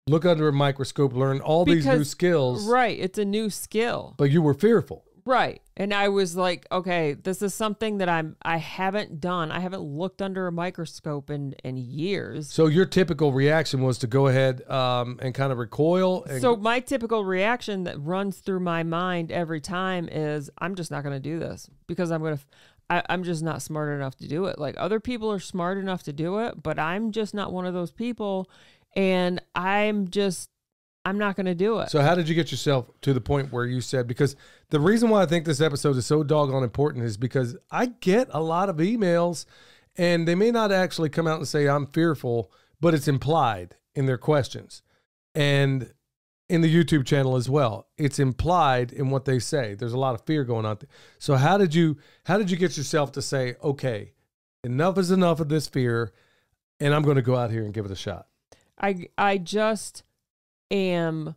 S1: look under a microscope, learn all these new skills.
S4: Right. It's a new skill.
S1: But you were fearful.
S4: Right. And I was like, okay, this is something that I haven't done. I haven't looked under a microscope in years.
S1: So your typical reaction was to go ahead and kind of recoil.
S4: So my typical reaction that runs through my mind every time is, I'm just not going to do this because I'm just not smart enough to do it. Like, other people are smart enough to do it, but I'm just not one of those people. And I'm not going to do it.
S1: So how did you get yourself to the point where you said, because the reason why I think this episode is so doggone important is because I get a lot of emails, and they may not actually come out and say I'm fearful, but it's implied in their questions. And in the YouTube channel as well, it's implied in what they say. There's a lot of fear going on. So how did you get yourself to say, okay, enough is enough of this fear, and I'm going to go out here and give it a shot?
S4: I just am,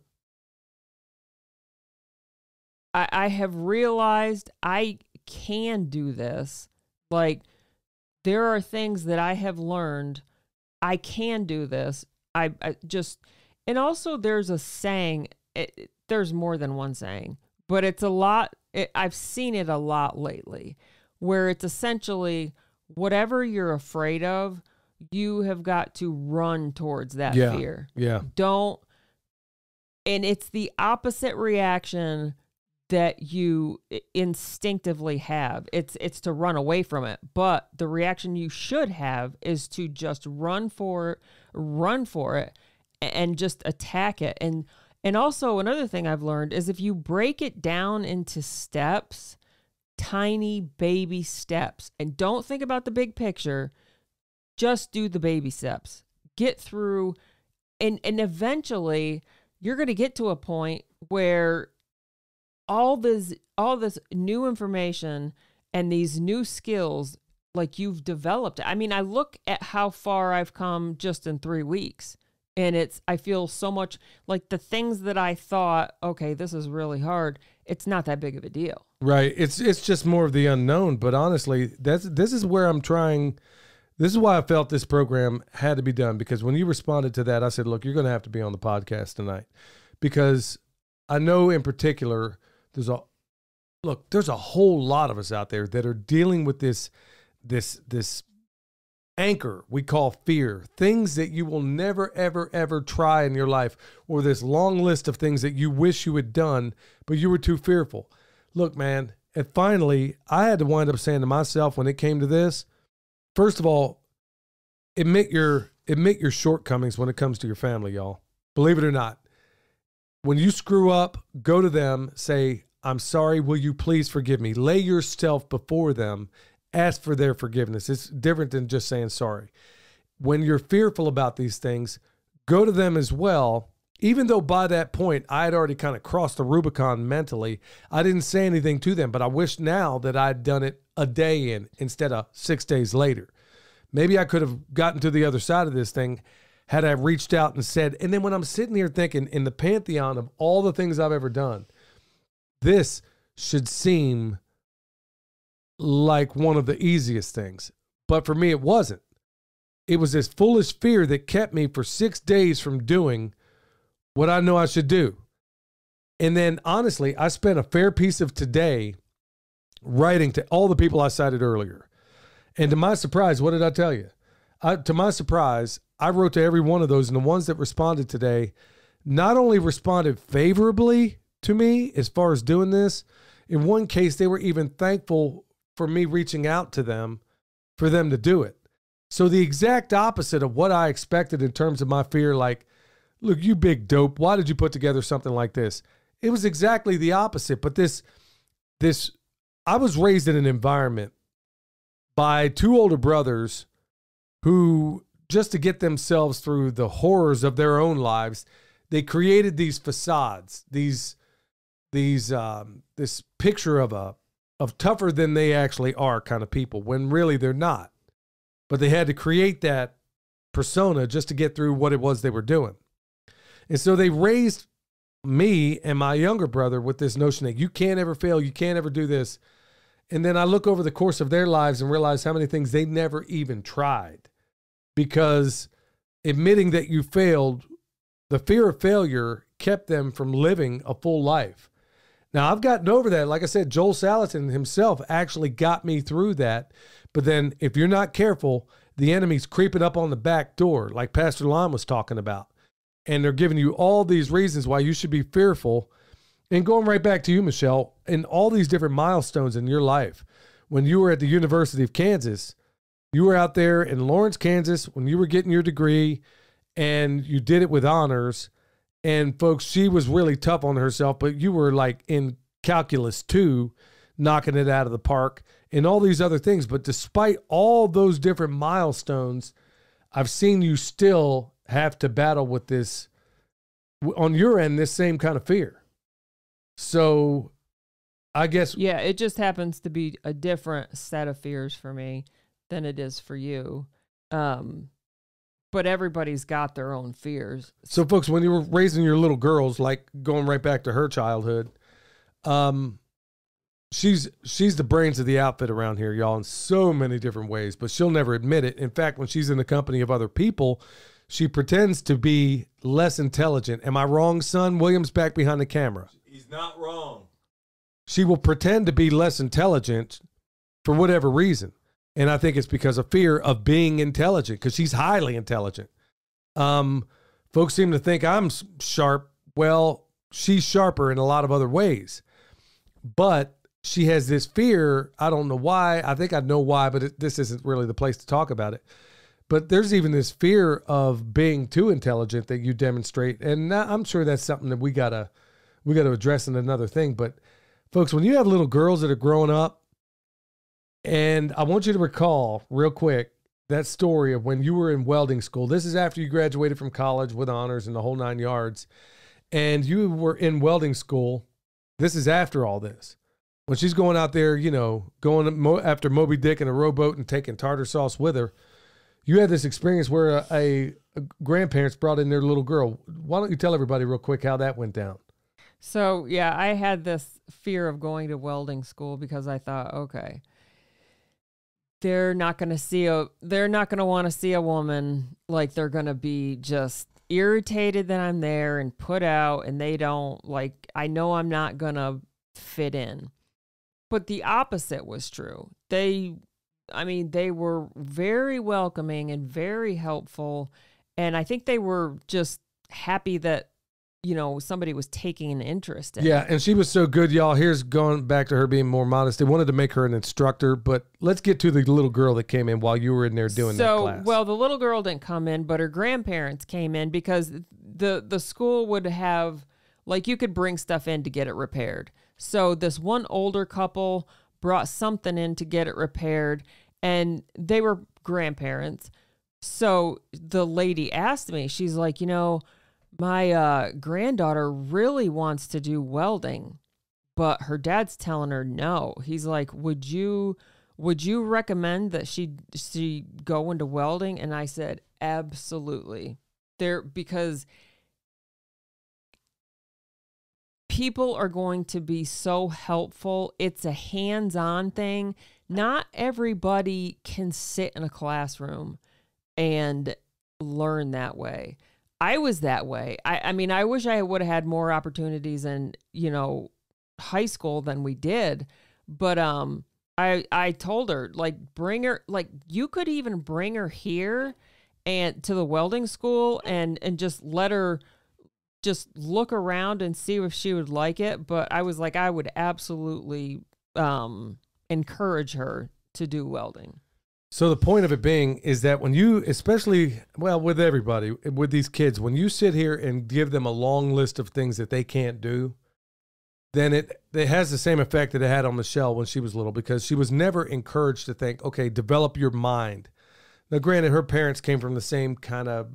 S4: I have realized I can do this. Like, there are things that I have learned. I can do this. I just, and also there's a saying, there's more than one saying, but it's a lot. I've seen it a lot lately, where it's essentially whatever you're afraid of, you have got to run towards that fear.
S1: Yeah.
S4: And it's the opposite reaction that you instinctively have. It's to run away from it. But the reaction you should have is to just run for it and just attack it. And also another thing I've learned is if you break it down into steps, tiny baby steps, and don't think about the big picture, just do the baby steps. Get through, and eventually you're going to get to a point where all this new information and these new skills, like, you've developed. I mean, I look at how far I've come just in 3 weeks, and I feel so much like the things that I thought, okay, this is really hard, it's not that big of a deal.
S1: Right. It's just more of the unknown. But honestly, this is where I'm trying. This is why I felt this program had to be done, because when you responded to that, I said, look, you're going to have to be on the podcast tonight, because I know in particular, there's a whole lot of us out there that are dealing with this anchor we call fear, things that you will never, ever, ever try in your life, or this long list of things that you wish you had done, but you were too fearful. Look, man, and finally, I had to wind up saying to myself when it came to this, first of all, admit your shortcomings when it comes to your family, y'all. Believe it or not. When you screw up, go to them, say, I'm sorry, will you please forgive me? Lay yourself before them, ask for their forgiveness. It's different than just saying sorry. When you're fearful about these things, go to them as well. Even though by that point, I had already kind of crossed the Rubicon mentally, I didn't say anything to them, but I wish now that I'd done it a day in instead of 6 days later. Maybe I could have gotten to the other side of this thing had I reached out and said, and then when I'm sitting here thinking in the pantheon of all the things I've ever done, this should seem like one of the easiest things. But for me, it wasn't. It was this foolish fear that kept me for 6 days from doing what I know I should do. And then honestly, I spent a fair piece of today writing to all the people I cited earlier. And to my surprise, what did I tell you? To my surprise, I wrote to every one of those, and the ones that responded today not only responded favorably to me as far as doing this, in one case, they were even thankful for me reaching out to them for them to do it. So the exact opposite of what I expected in terms of my fear, like, look, you big dope, why did you put together something like this? It was exactly the opposite. But I was raised in an environment by two older brothers who, just to get themselves through the horrors of their own lives, they created these facades, this picture of tougher than they actually are kind of people, when really they're not. But they had to create that persona just to get through what it was they were doing. And so they raised me and my younger brother with this notion that you can't ever fail, you can't ever do this. And then I look over the course of their lives and realize how many things they never even tried, because admitting that you failed, the fear of failure kept them from living a full life. Now, I've gotten over that. Like I said, Joel Salatin himself actually got me through that. But then if you're not careful, the enemy's creeping up on the back door, like Pastor Lon was talking about. And they're giving you all these reasons why you should be fearful. And going right back to you, Michelle, in all these different milestones in your life, when you were at the University of Kansas, you were out there in Lawrence, Kansas, when you were getting your degree, and you did it with honors. And folks, she was really tough on herself, but you were like in calculus 2, knocking it out of the park and all these other things. But despite all those different milestones, I've seen you still have to battle with this, on your end, this same kind of fear. So I guess.
S4: Yeah, it just happens to be a different set of fears for me than it is for you. But everybody's got their own fears.
S1: So folks, when you were raising your little girls, like going right back to her childhood, she's the brains of the outfit around here, y'all, in so many different ways, but she'll never admit it. In fact, when she's in the company of other people, she pretends to be less intelligent. Am I wrong, son? William's back behind the camera.
S2: He's not wrong.
S1: She will pretend to be less intelligent for whatever reason. And I think it's because of fear of being intelligent, because she's highly intelligent. Folks seem to think I'm sharp. Well, she's sharper in a lot of other ways. But she has this fear. I don't know why. I think I know why, but this isn't really the place to talk about it. But there's even this fear of being too intelligent that you demonstrate. And I'm sure that's something that we gotta address in another thing. But folks, when you have little girls that are growing up, and I want you to recall real quick that story of when you were in welding school. This is after you graduated from college with honors and the whole 9 yards. And you were in welding school. This is after all this. When she's going out there, you know, going after Moby Dick in a rowboat and taking tartar sauce with her, you had this experience where a grandparents brought in their little girl. Why don't you tell everybody real quick how that went down?
S4: So, yeah, I had this fear of going to welding school because I thought, okay, they're not going to want to see a woman. Like, they're going to be just irritated that I'm there and put out, and they don't, like, I know I'm not going to fit in. But the opposite was true. They were very welcoming and very helpful. And I think they were just happy that, you know, somebody was taking an interest in
S1: it. And she was so good, y'all. Here's going back to her being more modest. They wanted to make her an instructor, but let's get to the little girl that came in while you were in there doing that class.
S4: Well, the little girl didn't come in, but her grandparents came in because the school would have, like, you could bring stuff in to get it repaired. So this one older couple brought something in to get it repaired, and they were grandparents. So the lady asked me, she's like, you know, my granddaughter really wants to do welding, but her dad's telling her no. He's like, would you recommend that she go into welding? And I said, absolutely. Because people are going to be so helpful. It's a hands-on thing. Not everybody can sit in a classroom and learn that way. I was that way. I mean, I wish I would have had more opportunities in, you know, high school than we did. But I told her, like, bring her, like, you could even bring her here and to the welding school and just let her just look around and see if she would like it. But I was like, I would absolutely encourage her to do welding.
S1: So the point of it being is that when you, especially, well, with everybody, with these kids, when you sit here and give them a long list of things that they can't do, then it has the same effect that it had on Michelle when she was little, because she was never encouraged to think, okay, develop your mind. Now, granted, her parents came from the same kind of,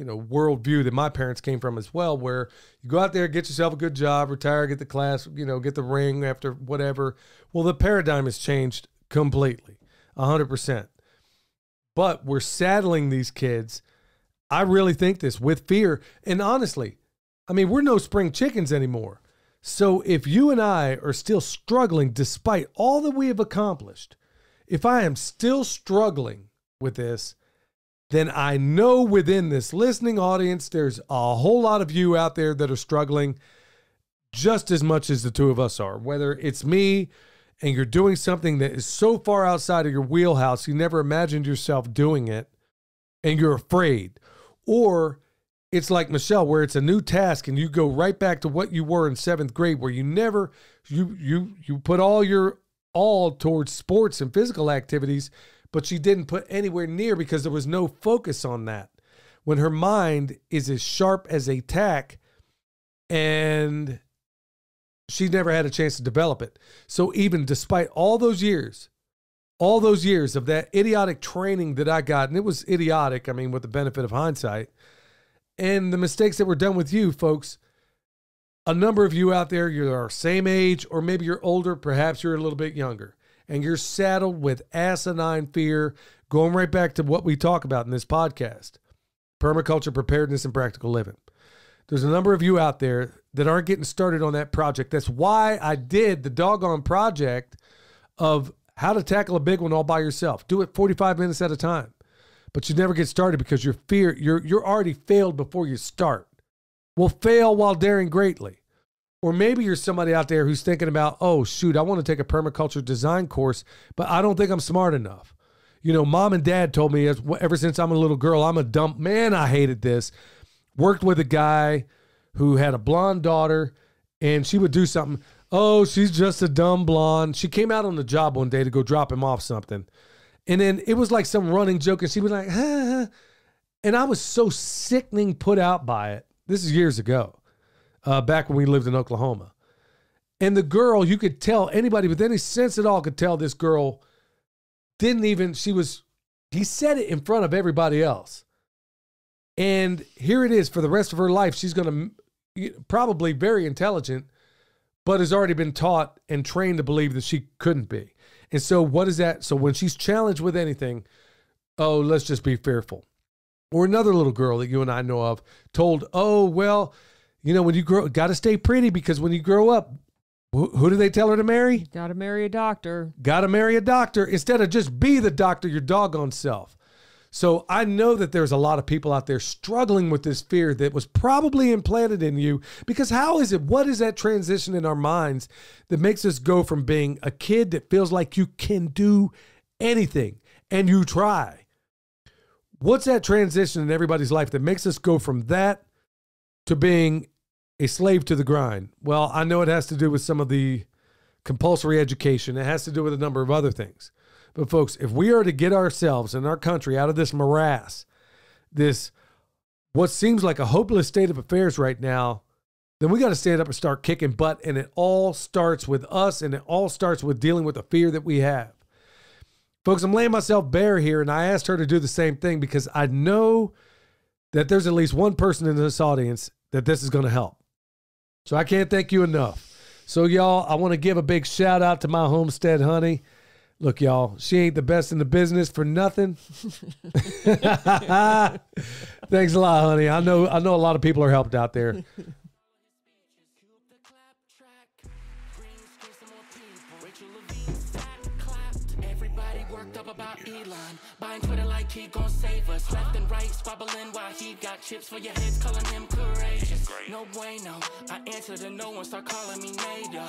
S1: worldview that my parents came from as well, where you go out there, get yourself a good job, retire, get the class, get the ring after whatever. Well, the paradigm has changed completely, 100%. But we're saddling these kids, I really think this, with fear. And honestly, I mean, we're no spring chickens anymore. So if you and I are still struggling despite all that we have accomplished, if I am still struggling with this, then I know within this listening audience, there's a whole lot of you out there that are struggling just as much as the two of us are. Whether it's me and you're doing something that is so far outside of your wheelhouse, you never imagined yourself doing it and you're afraid, or it's like Michelle, where it's a new task and you go right back to what you were in 7th grade, where you never, you put all towards sports and physical activities, but she didn't put anywhere near because there was no focus on that. When her mind is as sharp as a tack, and she never had a chance to develop it. So even despite all those years of that idiotic training that I got, and it was idiotic, I mean, with the benefit of hindsight, and the mistakes that were done with you folks, a number of you out there, you're our same age, or maybe you're older, perhaps you're a little bit younger, and you're saddled with asinine fear, going right back to what we talk about in this podcast, permaculture, preparedness, and practical living. There's a number of you out there that aren't getting started on that project. That's why I did the doggone project of how to tackle a big one all by yourself. Do it 45 minutes at a time. But you never get started because you're already failed before you start. Well, fail while daring greatly. Or maybe you're somebody out there who's thinking about, oh, shoot, I want to take a permaculture design course, but I don't think I'm smart enough. Mom and dad told me ever since I'm a little girl, I'm a dumb man. I hated this. Worked with a guy who had a blonde daughter, and she would do something. Oh, she's just a dumb blonde. She came out on the job one day to go drop him off something. And then it was like some running joke, and she was like, huh. And I was so sickening put out by it. This is years ago, back when we lived in Oklahoma. And the girl, you could tell, anybody with any sense at all could tell this girl he said it in front of everybody else. And here it is for the rest of her life. She's going to probably very intelligent, but has already been taught and trained to believe that she couldn't be. And so what is that? So when she's challenged with anything, oh, let's just be fearful. Or another little girl that you and I know of told, oh, well, when you grow, got to stay pretty because when you grow up, who do they tell her to marry?
S4: Got to marry a doctor.
S1: Got to marry a doctor instead of just be the doctor your doggone self. So I know that there's a lot of people out there struggling with this fear that was probably implanted in you, because what is that transition in our minds that makes us go from being a kid that feels like you can do anything and you try? What's that transition in everybody's life that makes us go from that to being a slave to the grind? Well, I know it has to do with some of the compulsory education. It has to do with a number of other things. But folks, if we are to get ourselves and our country out of this morass, this what seems like a hopeless state of affairs right now, then we got to stand up and start kicking butt. And it all starts with us, and it all starts with dealing with the fear that we have. Folks, I'm laying myself bare here, and I asked her to do the same thing because I know that there's at least one person in this audience that this is going to help. So I can't thank you enough. So y'all, I want to give a big shout out to my Homestead honey. Look, y'all, she ain't the best in the business for nothing. Thanks a lot, honey. I know a lot of people are helped out there.
S5: Everybody worked up about Elon, buying Twitter like he gon' save us. Left and right, squabbling while he got chips for your heads, calling him courageous. No bueno. I answer to no one, start calling me NATO.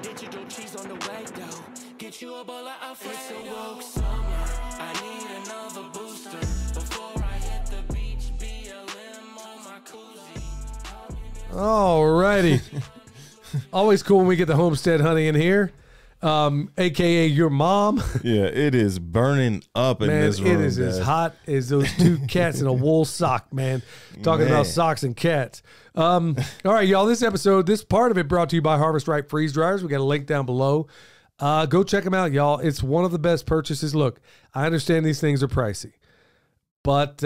S5: Digital cheese on the way, though. Get you a bowl of Alfredo. It's a woke summer. I need another booster. Before I hit the beach, BLM on my koozie.
S1: All righty. Always cool when we get the Homestead honey in here. AKA your mom.
S2: Yeah, it is burning up in this room.
S1: It is as hot as those two cats in a wool sock, man. Talking about socks and cats. All right, y'all. This part of it brought to you by Harvest Right Freeze Dryers. We got a link down below. Go check them out, y'all. It's one of the best purchases. Look, I understand these things are pricey, but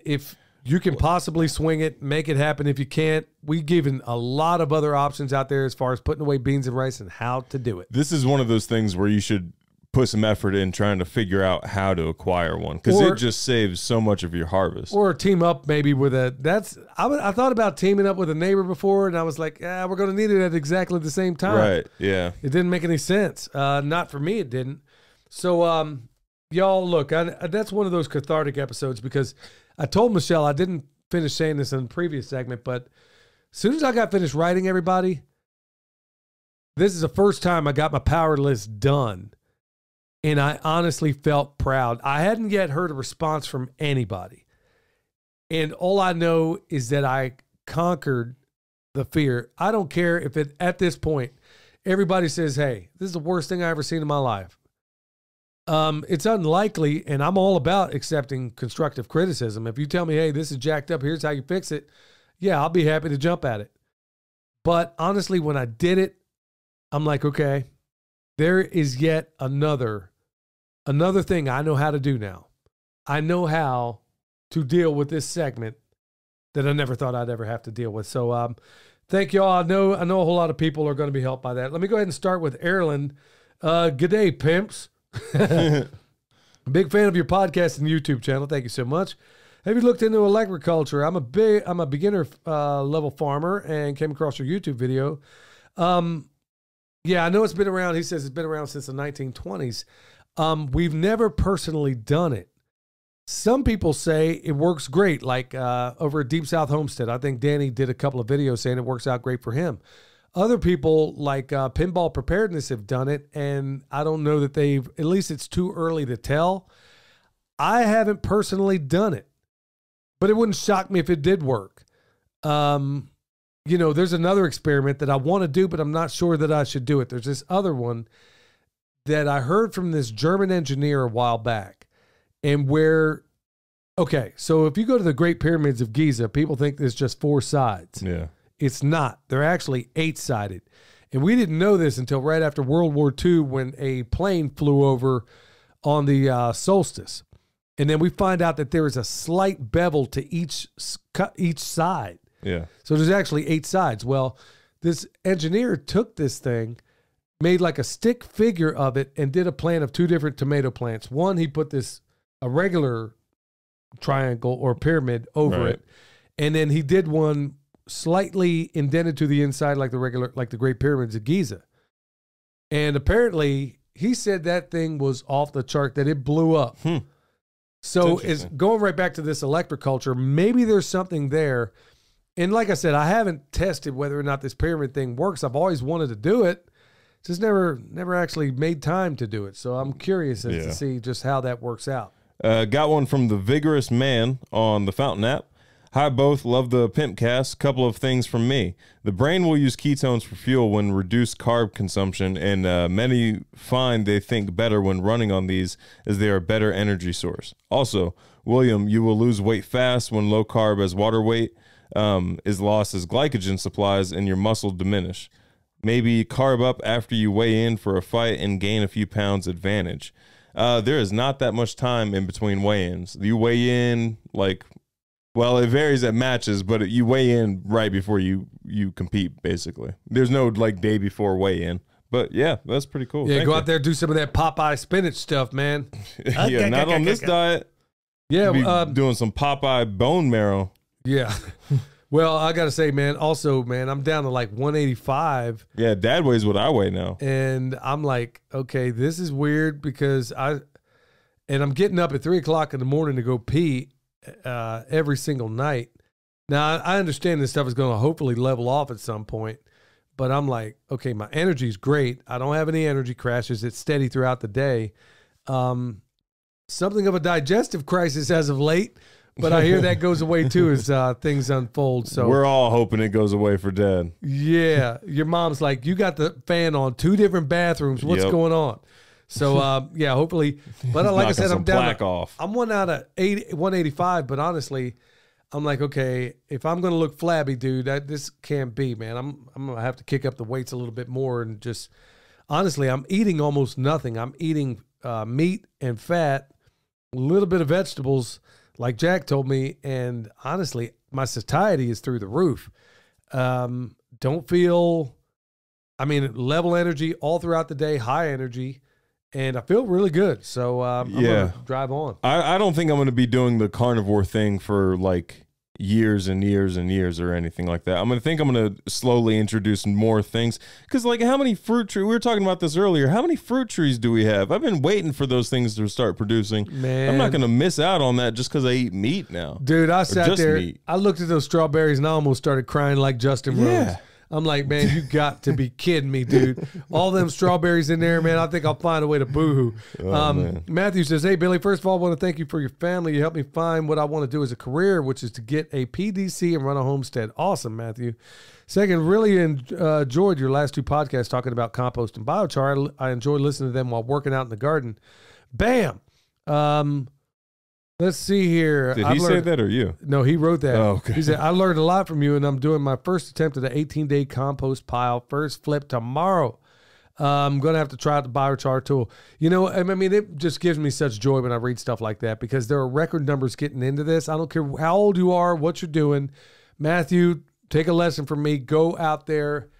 S1: if you can possibly swing it, make it happen. If you can't, we've given a lot of other options out there as far as putting away beans and rice and how to do it.
S2: This is one of those things where you should put some effort in trying to figure out how to acquire one, because it just saves so much of your harvest.
S1: Or team up maybe with I thought about teaming up with a neighbor before, and I was like, we're going to need it at exactly the same time.
S2: Right, yeah.
S1: It didn't make any sense. Not for me, it didn't. So, y'all, look, that's one of those cathartic episodes, because I told Michelle, I didn't finish saying this in the previous segment, but as soon as I got finished writing everybody, this is the first time I got my power list done. And I honestly felt proud. I hadn't yet heard a response from anybody. And all I know is that I conquered the fear. I don't care if at this point, everybody says, hey, this is the worst thing I ever seen in my life. It's unlikely, and I'm all about accepting constructive criticism. If you tell me, hey, this is jacked up, here's how you fix it, yeah, I'll be happy to jump at it. But honestly, when I did it, I'm like, okay, there is yet another thing I know how to do now. I know how to deal with this segment that I never thought I'd ever have to deal with. So thank y'all. I know a whole lot of people are going to be helped by that. Let me go ahead and start with Erlen. Good day, pimps. Big fan of your podcast and YouTube channel. Thank you so much. Have you looked into electriculture? I'm a beginner level farmer and came across your YouTube video. Yeah, I know it's been around. He says it's been around since the 1920s. We've never personally done it. Some people say it works great, like over at Deep South Homestead. I think Danny did a couple of videos saying it works out great for him. Other people like Pinball Preparedness have done it, and I don't know that at least it's too early to tell. I haven't personally done it, but it wouldn't shock me if it did work. There's another experiment that I want to do, but I'm not sure that I should do it. There's this other one that I heard from this German engineer a while back, and so if you go to the Great Pyramids of Giza, people think there's just 4 sides.
S2: Yeah.
S1: It's not. They're actually 8-sided. And we didn't know this until right after World War II, when a plane flew over on the solstice. And then we find out that there is a slight bevel to each side.
S2: Yeah.
S1: So there's actually 8 sides. Well, this engineer took this thing, made like a stick figure of it, and did a plant of 2 different tomato plants. One, he put a regular triangle or pyramid over it. And then he did one slightly indented to the inside like the Great Pyramids of Giza. And apparently he said that thing was off the chart, that it blew up. So it's going right back to this electriculture. Maybe there's something there. And like I said, I haven't tested whether or not this pyramid thing works. I've always wanted to do it. Just never actually made time to do it. So I'm curious to see just how that works out.
S2: Got one from the Vigorous Man on the Fountain app. Hi, both. Love the PIMPcast. Couple of things from me. The brain will use ketones for fuel when reduced carb consumption, and many find they think better when running on these, as they are a better energy source. Also, William, you will lose weight fast when low carb, as water weight is lost as glycogen supplies and your muscle diminish. Maybe carb up after you weigh in for a fight and gain a few pounds advantage. There is not that much time in between weigh-ins. You weigh in it varies at matches, but you weigh in right before you compete, basically. There's no day before weigh-in. But yeah, that's pretty cool.
S1: Yeah, out there, do some of that Popeye spinach stuff, man.
S2: Yeah, not on this diet.
S1: Yeah,
S2: doing some Popeye bone marrow.
S1: Yeah. Well, I got to say, man, also, man, I'm down to 185.
S2: Yeah, Dad weighs what I weigh now.
S1: And I'm like, okay, this is weird, because I'm getting up at 3 o'clock in the morning to go pee every single night. Now, I understand this stuff is going to hopefully level off at some point, but I'm like, okay, my energy's great. I don't have any energy crashes. It's steady throughout the day. Something of a digestive crisis as of late, but I hear that goes away too as things unfold. So
S2: we're all hoping it goes away for Dad.
S1: Yeah. Your mom's like, you got the fan on 2 different bathrooms. What's going on? So, yeah, hopefully. But like I said, I'm down. I'm 1 out of 185, but honestly, I'm like, okay, if I'm going to look flabby, dude, this can't be, man. I'm going to have to kick up the weights a little bit more and just, honestly, I'm eating almost nothing. I'm eating meat and fat, a little bit of vegetables, like Jack told me, and honestly, my satiety is through the roof. Don't feel, level energy all throughout the day, high energy, and I feel really good. So I'm going to drive on.
S2: I don't think I'm going to be doing the carnivore thing for like years and years and years or anything like that. I'm going to slowly introduce more things, because like how many fruit trees, we were talking about this earlier, how many fruit trees do we have? I've been waiting for those things to start producing. Man, I'm not going to miss out on that just because I eat meat now.
S1: Dude, I sat there, I looked at those strawberries and I almost started crying like Justin Rose. I'm like, man, you got to be kidding me, dude. All them strawberries in there, man. I think I'll find a way to boohoo. Matthew says, hey, Billy, first of all, I want to thank you for your family. You helped me find what I want to do as a career, which is to get a PDC and run a homestead. Awesome, Matthew. Second, really enjoyed your last 2 podcasts talking about compost and biochar. I enjoy listening to them while working out in the garden. Bam. Let's see here.
S2: Did he say that or you?
S1: No, he wrote that.
S2: Oh, okay.
S1: He said, I learned a lot from you, and I'm doing my first attempt at an 18-day compost pile. First flip tomorrow. I'm going to have to try out the biochar tool. You know, it just gives me such joy when I read stuff like that, because there are record numbers getting into this. I don't care how old you are, what you're doing. Matthew, take a lesson from me. Go out there,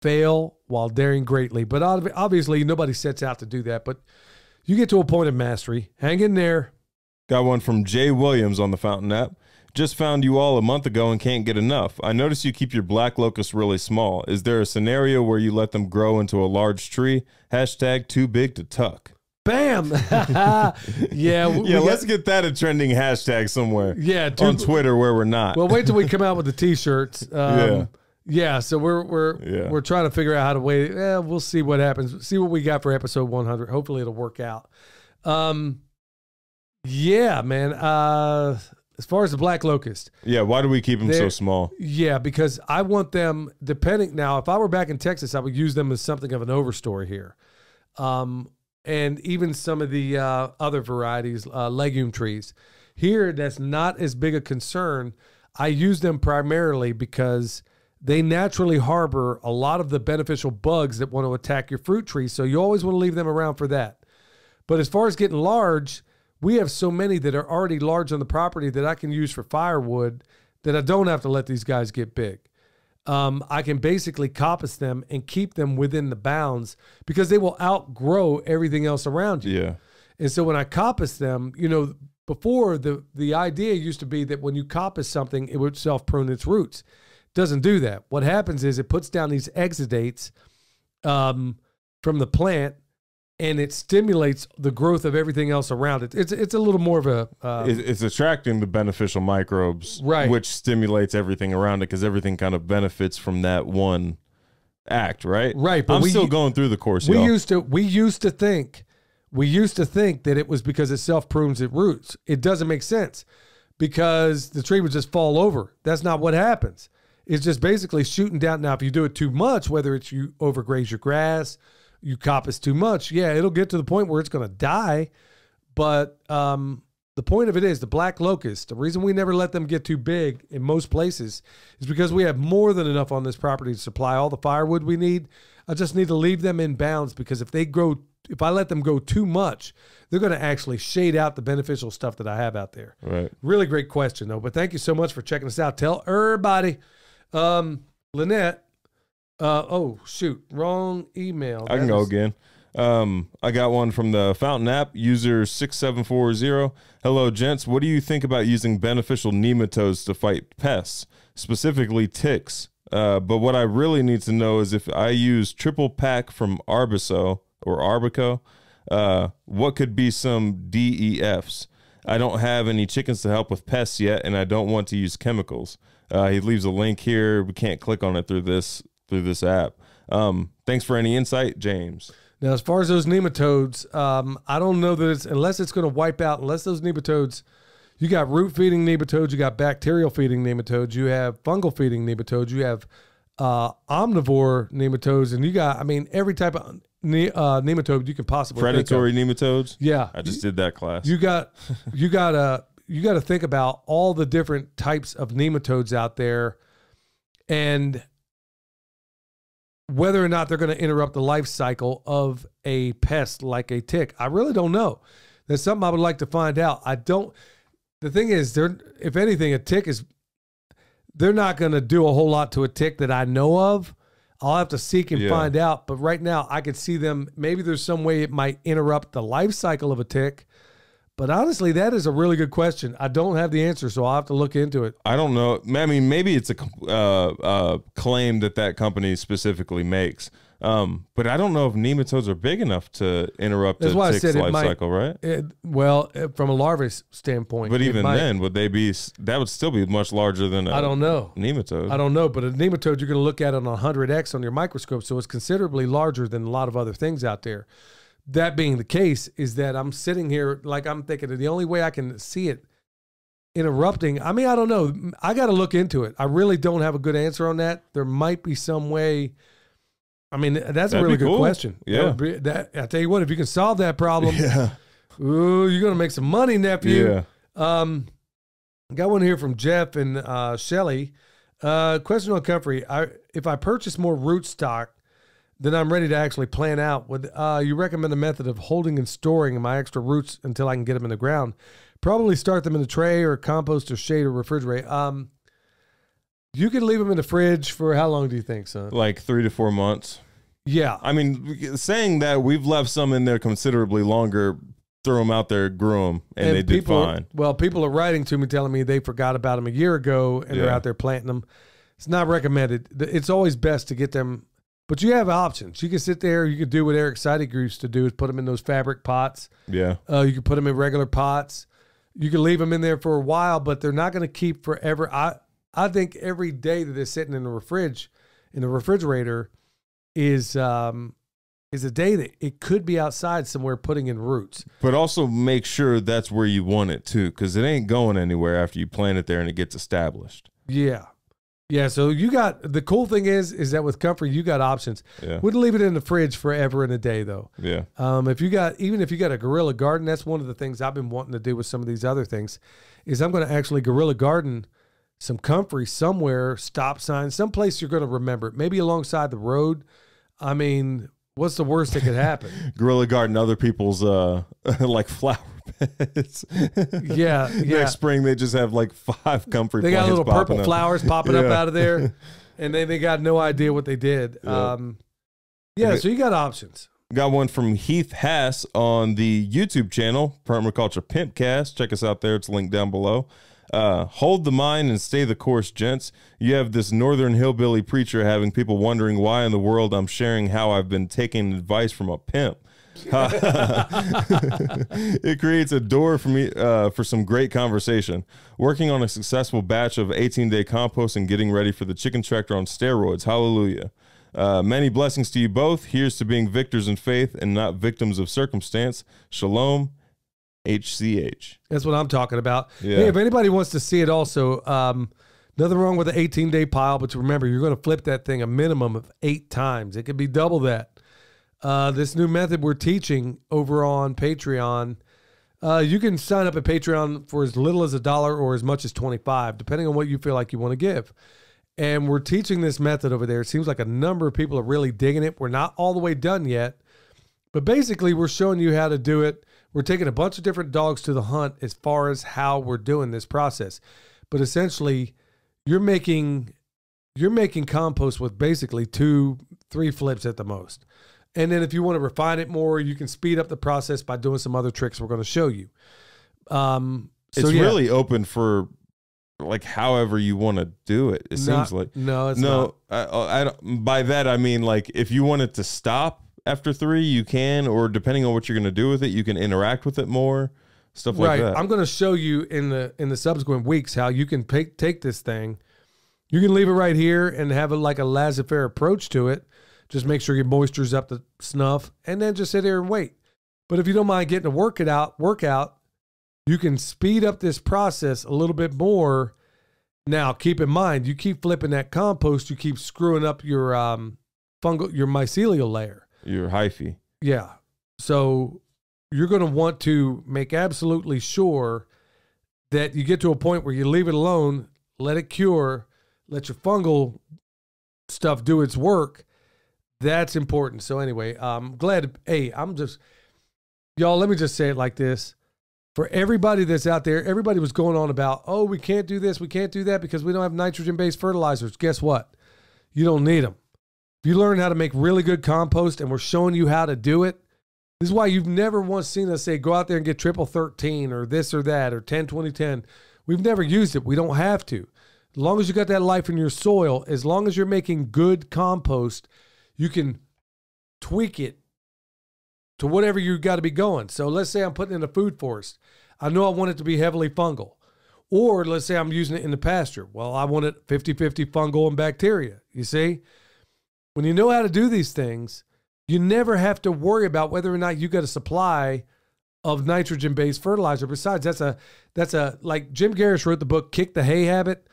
S1: fail while daring greatly. But obviously, nobody sets out to do that. But you get to a point of mastery. Hang in there.
S2: Got one from Jay Williams on the Fountain app. Just found you all a month ago and can't get enough. I noticed you keep your black locust really small. Is there a scenario where you let them grow into a large tree? # too big to tuck.
S1: Bam. Let's
S2: get that a trending hashtag somewhere.
S1: Yeah,
S2: on Twitter where we're not.
S1: Well, wait till we come out with the t-shirts. So we're trying to figure out how to wait. We'll see what happens. See what we got for episode 100. Hopefully it'll work out. Yeah, man. As far as the black locust.
S2: Yeah, why do we keep them so small?
S1: Yeah, because I want them, now, if I were back in Texas, I would use them as something of an overstory here. And even some of the other varieties, legume trees. Here, that's not as big a concern. I use them primarily because they naturally harbor a lot of the beneficial bugs that want to attack your fruit trees, so you always want to leave them around for that. But as far as getting large, we have so many that are already large on the property that I can use for firewood that I don't have to let these guys get big. I can basically coppice them and keep them within the bounds because they will outgrow everything else around you.
S2: Yeah.
S1: And so when I coppice them, before the idea used to be that when you coppice something, it would self-prune its roots. It doesn't do that. What happens is it puts down these exudates from the plant, and it stimulates the growth of everything else around it. It's a little more of a...
S2: it's attracting the beneficial microbes,
S1: right,
S2: which stimulates everything around it because everything kind of benefits from that one act, right?
S1: Right.
S2: But I'm still going through the course,
S1: we used to think that it was because it self-prunes its roots. It doesn't make sense because the tree would just fall over. That's not what happens. It's just basically shooting down. Now, if you do it too much, whether it's you overgraze your grass, you coppice too much, it'll get to the point where it's going to die. But the point of it is the black locust, the reason we never let them get too big in most places is because we have more than enough on this property to supply all the firewood we need. I just need to leave them in bounds because if I let them go too much, they're going to actually shade out the beneficial stuff that I have out there.
S2: Right.
S1: Really great question, though. But thank you so much for checking us out. Tell everybody. Lynette. Wrong email.
S2: I can go again. I got one from the Fountain app, user 6740. Hello, gents. What do you think about using beneficial nematodes to fight pests, specifically ticks? But what I really need to know is if I use triple pack from Arbico, what could be some DEFs? I don't have any chickens to help with pests yet, and I don't want to use chemicals. He leaves a link here. We can't click on it through this app. Thanks for any insight, James.
S1: Now, as far as those nematodes, I don't know that unless it's going to wipe out, unless those nematodes, you got root feeding nematodes, you got bacterial feeding nematodes, you have fungal feeding nematodes, you have omnivore nematodes, and you got, I mean, every type of nematode you can possibly
S2: predatory nematodes.
S1: Yeah,
S2: I just did that class.
S1: You got to think about all the different types of nematodes out there, and whether or not they're going to interrupt the life cycle of a pest like a tick. I really don't know. That's something I would like to find out. The thing is, if anything, a tick they're not going to do a whole lot to a tick that I know of. I'll have to seek and find out. But right now, I could see them. Maybe there's some way it might interrupt the life cycle of a tick. But honestly, that is a really good question. I don't have the answer, so I'll have to look into it.
S2: I don't know. I mean, maybe it's a claim that company specifically makes. But I don't know if nematodes are big enough to interrupt a tick's life cycle, right?
S1: From a larvae standpoint.
S2: But even then, that would still be much larger than a
S1: I don't know.
S2: nematode.
S1: I don't know, but a nematode, you're going to look at it on 100x on your microscope, so it's considerably larger than a lot of other things out there. That being the case, is that I'm sitting here like I'm thinking the only way I can see it interrupting. I mean, I don't know. I got to look into it. I really don't have a good answer on that. There might be some way. I mean, that's a really good question.
S2: Yeah.
S1: I tell you what, if you can solve that problem, ooh, you're going to make some money, nephew. Yeah. Got one here from Jeff and Shelly. Question on comfrey. If I purchase more rootstock, then I'm ready to actually plant out. Would you recommend a method of holding and storing my extra roots until I can get them in the ground? Probably start them in a tray or compost or shade or refrigerate. You can leave them in the fridge for how long do you think, son?
S2: Like 3 to 4 months.
S1: Yeah.
S2: I mean, saying that, we've left some in there considerably longer, threw them out there, grew them, and they did fine.
S1: People are writing to me telling me they forgot about them a year ago and they're out there planting them. It's not recommended. It's always best to get them. But you have options. You can sit there. You can do what Eric Seidig used to do, is put them in those fabric pots.
S2: Yeah.
S1: You can put them in regular pots. You can leave them in there for a while, but they're not going to keep forever. I think every day that they're sitting in the refrigerator is a day that it could be outside somewhere putting in roots.
S2: But also make sure that's where you want it too, because it ain't going anywhere after you plant it there and it gets established.
S1: Yeah. Yeah, so you got, the cool thing is that with comfrey, you got options.
S2: Yeah.
S1: Wouldn't leave it in the fridge forever and a day though.
S2: Yeah.
S1: If you got a guerrilla garden, that's one of the things I've been wanting to do with some of these other things, is I'm going to actually guerrilla garden some comfrey somewhere, stop sign, someplace you're going to remember it, maybe alongside the road. I mean, what's the worst that could happen?
S2: Guerrilla garden other people's like flower beds.
S1: Yeah.
S2: Next spring they just have like 5 comfrey.
S1: They got little purple
S2: up.
S1: flowers popping up out of there, and they got no idea what they did. So you got options.
S2: Got one from Heath Hass on the YouTube channel, Permaculture PIMPcast. Check us out there. It's linked down below. Hold the mind and stay the course, gents. You have this northern hillbilly preacher having people wondering why in the world I'm sharing how I've been taking advice from a pimp. It creates a door for me for some great conversation. Working on a successful batch of 18-day compost and getting ready for the chicken tractor on steroids. Hallelujah. Many blessings to you both. Here's to being victors in faith and not victims of circumstance. Shalom. HCH.
S1: That's what I'm talking about.
S2: Yeah.
S1: Hey, if anybody wants to see it also, nothing wrong with the 18-day pile, but remember, you're going to flip that thing a minimum of 8 times. It could be double that. This new method we're teaching over on Patreon, you can sign up at Patreon for as little as $1 or as much as $25, depending on what you feel like you want to give. And we're teaching this method over there. It seems like a number of people are really digging it. We're not all the way done yet, but basically we're showing you how to do it. We're taking a bunch of different dogs to the hunt as far as how we're doing this process. But essentially, you're making compost with basically 2-3 flips at the most. And then if you want to refine it more, you can speed up the process by doing some other tricks we're going to show you.
S2: Really open for like however you want to do it. Seems like
S1: it's not.
S2: I don't, by that I mean like if you want it to stop after 3, you can, or depending on what you're going to do with it, you can interact with it more. stuff like that.
S1: I'm going to show you in the subsequent weeks how you can take this thing. You can leave it right here and have like a laissez-faire approach to it. Just make sure your moisture's up to snuff, and then just sit here and wait. But if you don't mind getting a workout, you can speed up this process a little bit more. Now, keep in mind, you keep flipping that compost, you keep screwing up your your mycelial layer.
S2: Your hyphae.
S1: Yeah. So you're going to want to make absolutely sure that you get to a point where you leave it alone, let it cure, let your fungal stuff do its work. That's important. So anyway, I'm glad. Hey, y'all, let me just say it like this. For everybody that's out there, everybody was going on about, oh, we can't do this, we can't do that because we don't have nitrogen-based fertilizers. Guess what? You don't need them. If you learn how to make really good compost and we're showing you how to do it, this is why you've never once seen us say, go out there and get triple 13 or this or that or 10, 20, 10. We've never used it. We don't have to. As long as you got that life in your soil, as long as you're making good compost, you can tweak it to whatever you got to be going. So let's say I'm putting in a food forest. I know I want it to be heavily fungal. Or let's say I'm using it in the pasture. Well, I want it 50-50 fungal and bacteria. You see? When you know how to do these things, you never have to worry about whether or not you got a supply of nitrogen-based fertilizer. Besides, that's a like Jim Garris wrote the book Kick the Hay Habit.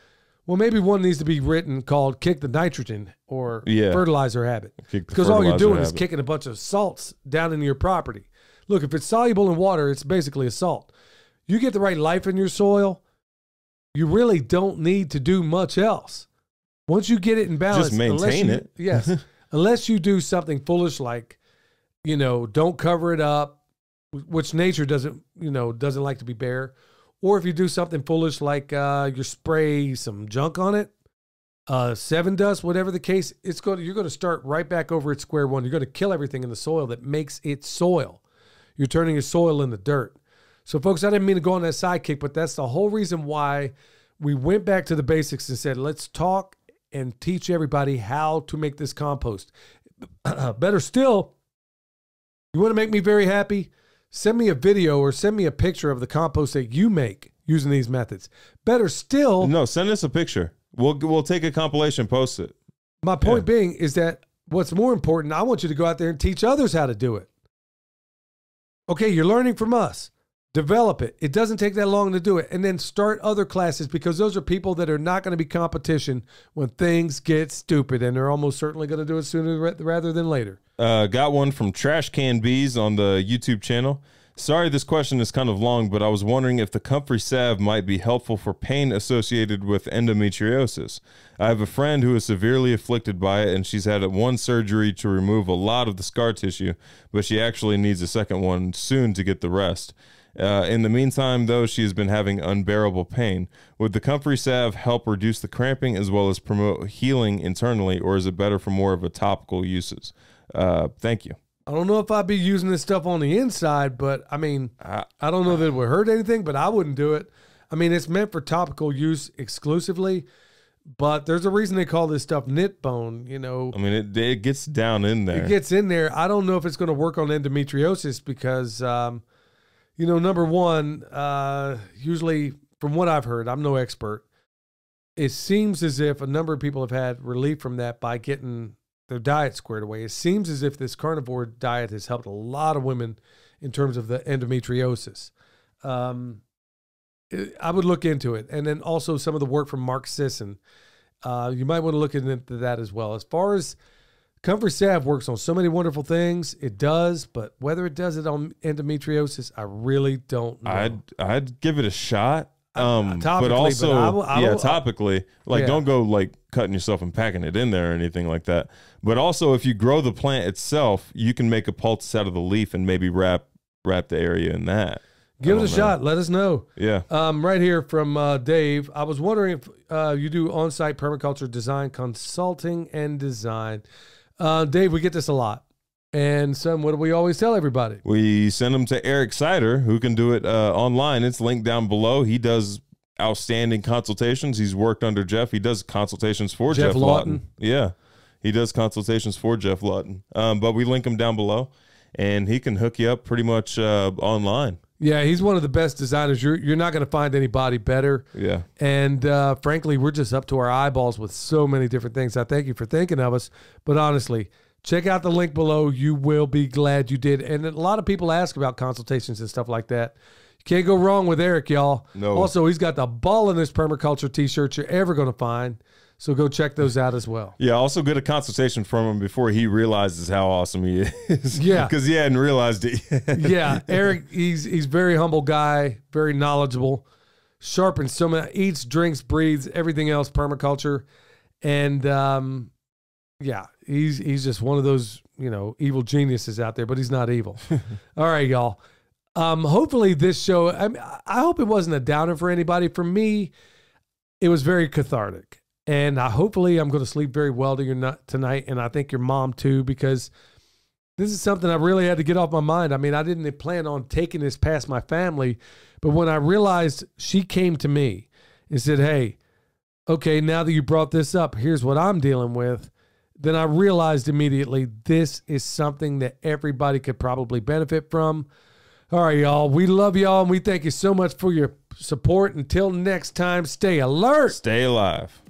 S1: Well, maybe one needs to be written called Kick the Nitrogen or Fertilizer Habit. Because all you're doing is kicking a bunch of salts down into your property. Look, if it's soluble in water, it's basically a salt. You get the right life in your soil, you really don't need to do much else. Once you get it in balance,
S2: just maintain it.
S1: Yes. Unless you do something foolish like, don't cover it up, which nature doesn't like to be bare. Or if you do something foolish like you spray some junk on it, 7 dust, whatever the case, you're going to start right back over at square one. You're going to kill everything in the soil that makes it soil. You're turning your soil into dirt. So, folks, I didn't mean to go on that sidekick, but that's the whole reason why we went back to the basics and said, let's talk and teach everybody how to make this compost. Better still, you want to make me very happy? Send me a video or send me a picture of the compost that you make using these methods. Better still.
S2: No, send us a picture. We'll take a compilation, post it.
S1: My point being is that what's more important, I want you to go out there and teach others how to do it. Okay, you're learning from us. Develop it. It doesn't take that long to do it. And then start other classes because those are people that are not going to be competition when things get stupid. And they're almost certainly going to do it sooner rather than later.
S2: Got one from Trash Can Bees on the YouTube channel. Sorry, this question is kind of long, but I was wondering if the comfrey salve might be helpful for pain associated with endometriosis. I have a friend who is severely afflicted by it, and she's had one surgery to remove a lot of the scar tissue, but she actually needs a second one soon to get the rest. In the meantime, though, she has been having unbearable pain. Would the comfrey salve help reduce the cramping as well as promote healing internally, or is it better for more of a topical uses? Thank you.
S1: I don't know if I'd be using this stuff on the inside, but I mean, I don't know that it would hurt anything, but I wouldn't do it. I mean, it's meant for topical use exclusively, but there's a reason they call this stuff knit bone, I
S2: mean, it gets down in there.
S1: It gets in there. I don't know if it's going to work on endometriosis because, number one, usually from what I've heard, I'm no expert. It seems as if a number of people have had relief from that by getting their diet squared away. It seems as if this carnivore diet has helped a lot of women in terms of the endometriosis. I would look into it. And then also some of the work from Mark Sisson. You might want to look into that as well. As far as comfrey salve works on so many wonderful things, it does, but whether it does it on endometriosis, I really don't know.
S2: I'd give it a shot.
S1: Topically,
S2: but also, topically, don't go cutting yourself and packing it in there or anything like that. But also, if you grow the plant itself, you can make a poultice out of the leaf and maybe wrap the area in that.
S1: Give it a shot. Let us know.
S2: Yeah.
S1: Right here from Dave. I was wondering if you do on-site permaculture design consulting and design. Dave, we get this a lot. And what do we always tell everybody?
S2: We send them to Eric Sider, who can do it online. It's linked down below. He does outstanding consultations. He's worked under Jeff. He does consultations for Jeff Lawton. Yeah, he does consultations for Jeff Lawton. But we link him down below, and he can hook you up pretty much online.
S1: Yeah, he's one of the best designers. You're not going to find anybody better.
S2: Yeah.
S1: And frankly, we're just up to our eyeballs with so many different things. I thank you for thinking of us. But honestly, check out the link below. You will be glad you did. And a lot of people ask about consultations and stuff like that. You can't go wrong with Eric, y'all.
S2: No.
S1: Also, he's got the ballingest permaculture t-shirts you're ever going to find. So go check those out as well.
S2: Yeah, also get a consultation from him before he realizes how awesome he is.
S1: Yeah.
S2: Because he hadn't realized it yet.
S1: Yeah, Eric, he's very humble guy, very knowledgeable, sharp in so many, eats, drinks, breathes, everything else, permaculture. And yeah, he's just one of those, evil geniuses out there, but he's not evil. All right, y'all. Hopefully this show, I hope it wasn't a downer for anybody. For me, it was very cathartic. And hopefully I'm going to sleep very well tonight, and I think your mom too, because this is something I really had to get off my mind. I mean, I didn't plan on taking this past my family, but when I realized she came to me and said, hey, okay, now that you brought this up, here's what I'm dealing with, then I realized immediately this is something that everybody could probably benefit from. All right, y'all. We love y'all, and we thank you so much for your support. Until next time, stay alert.
S2: Stay alive.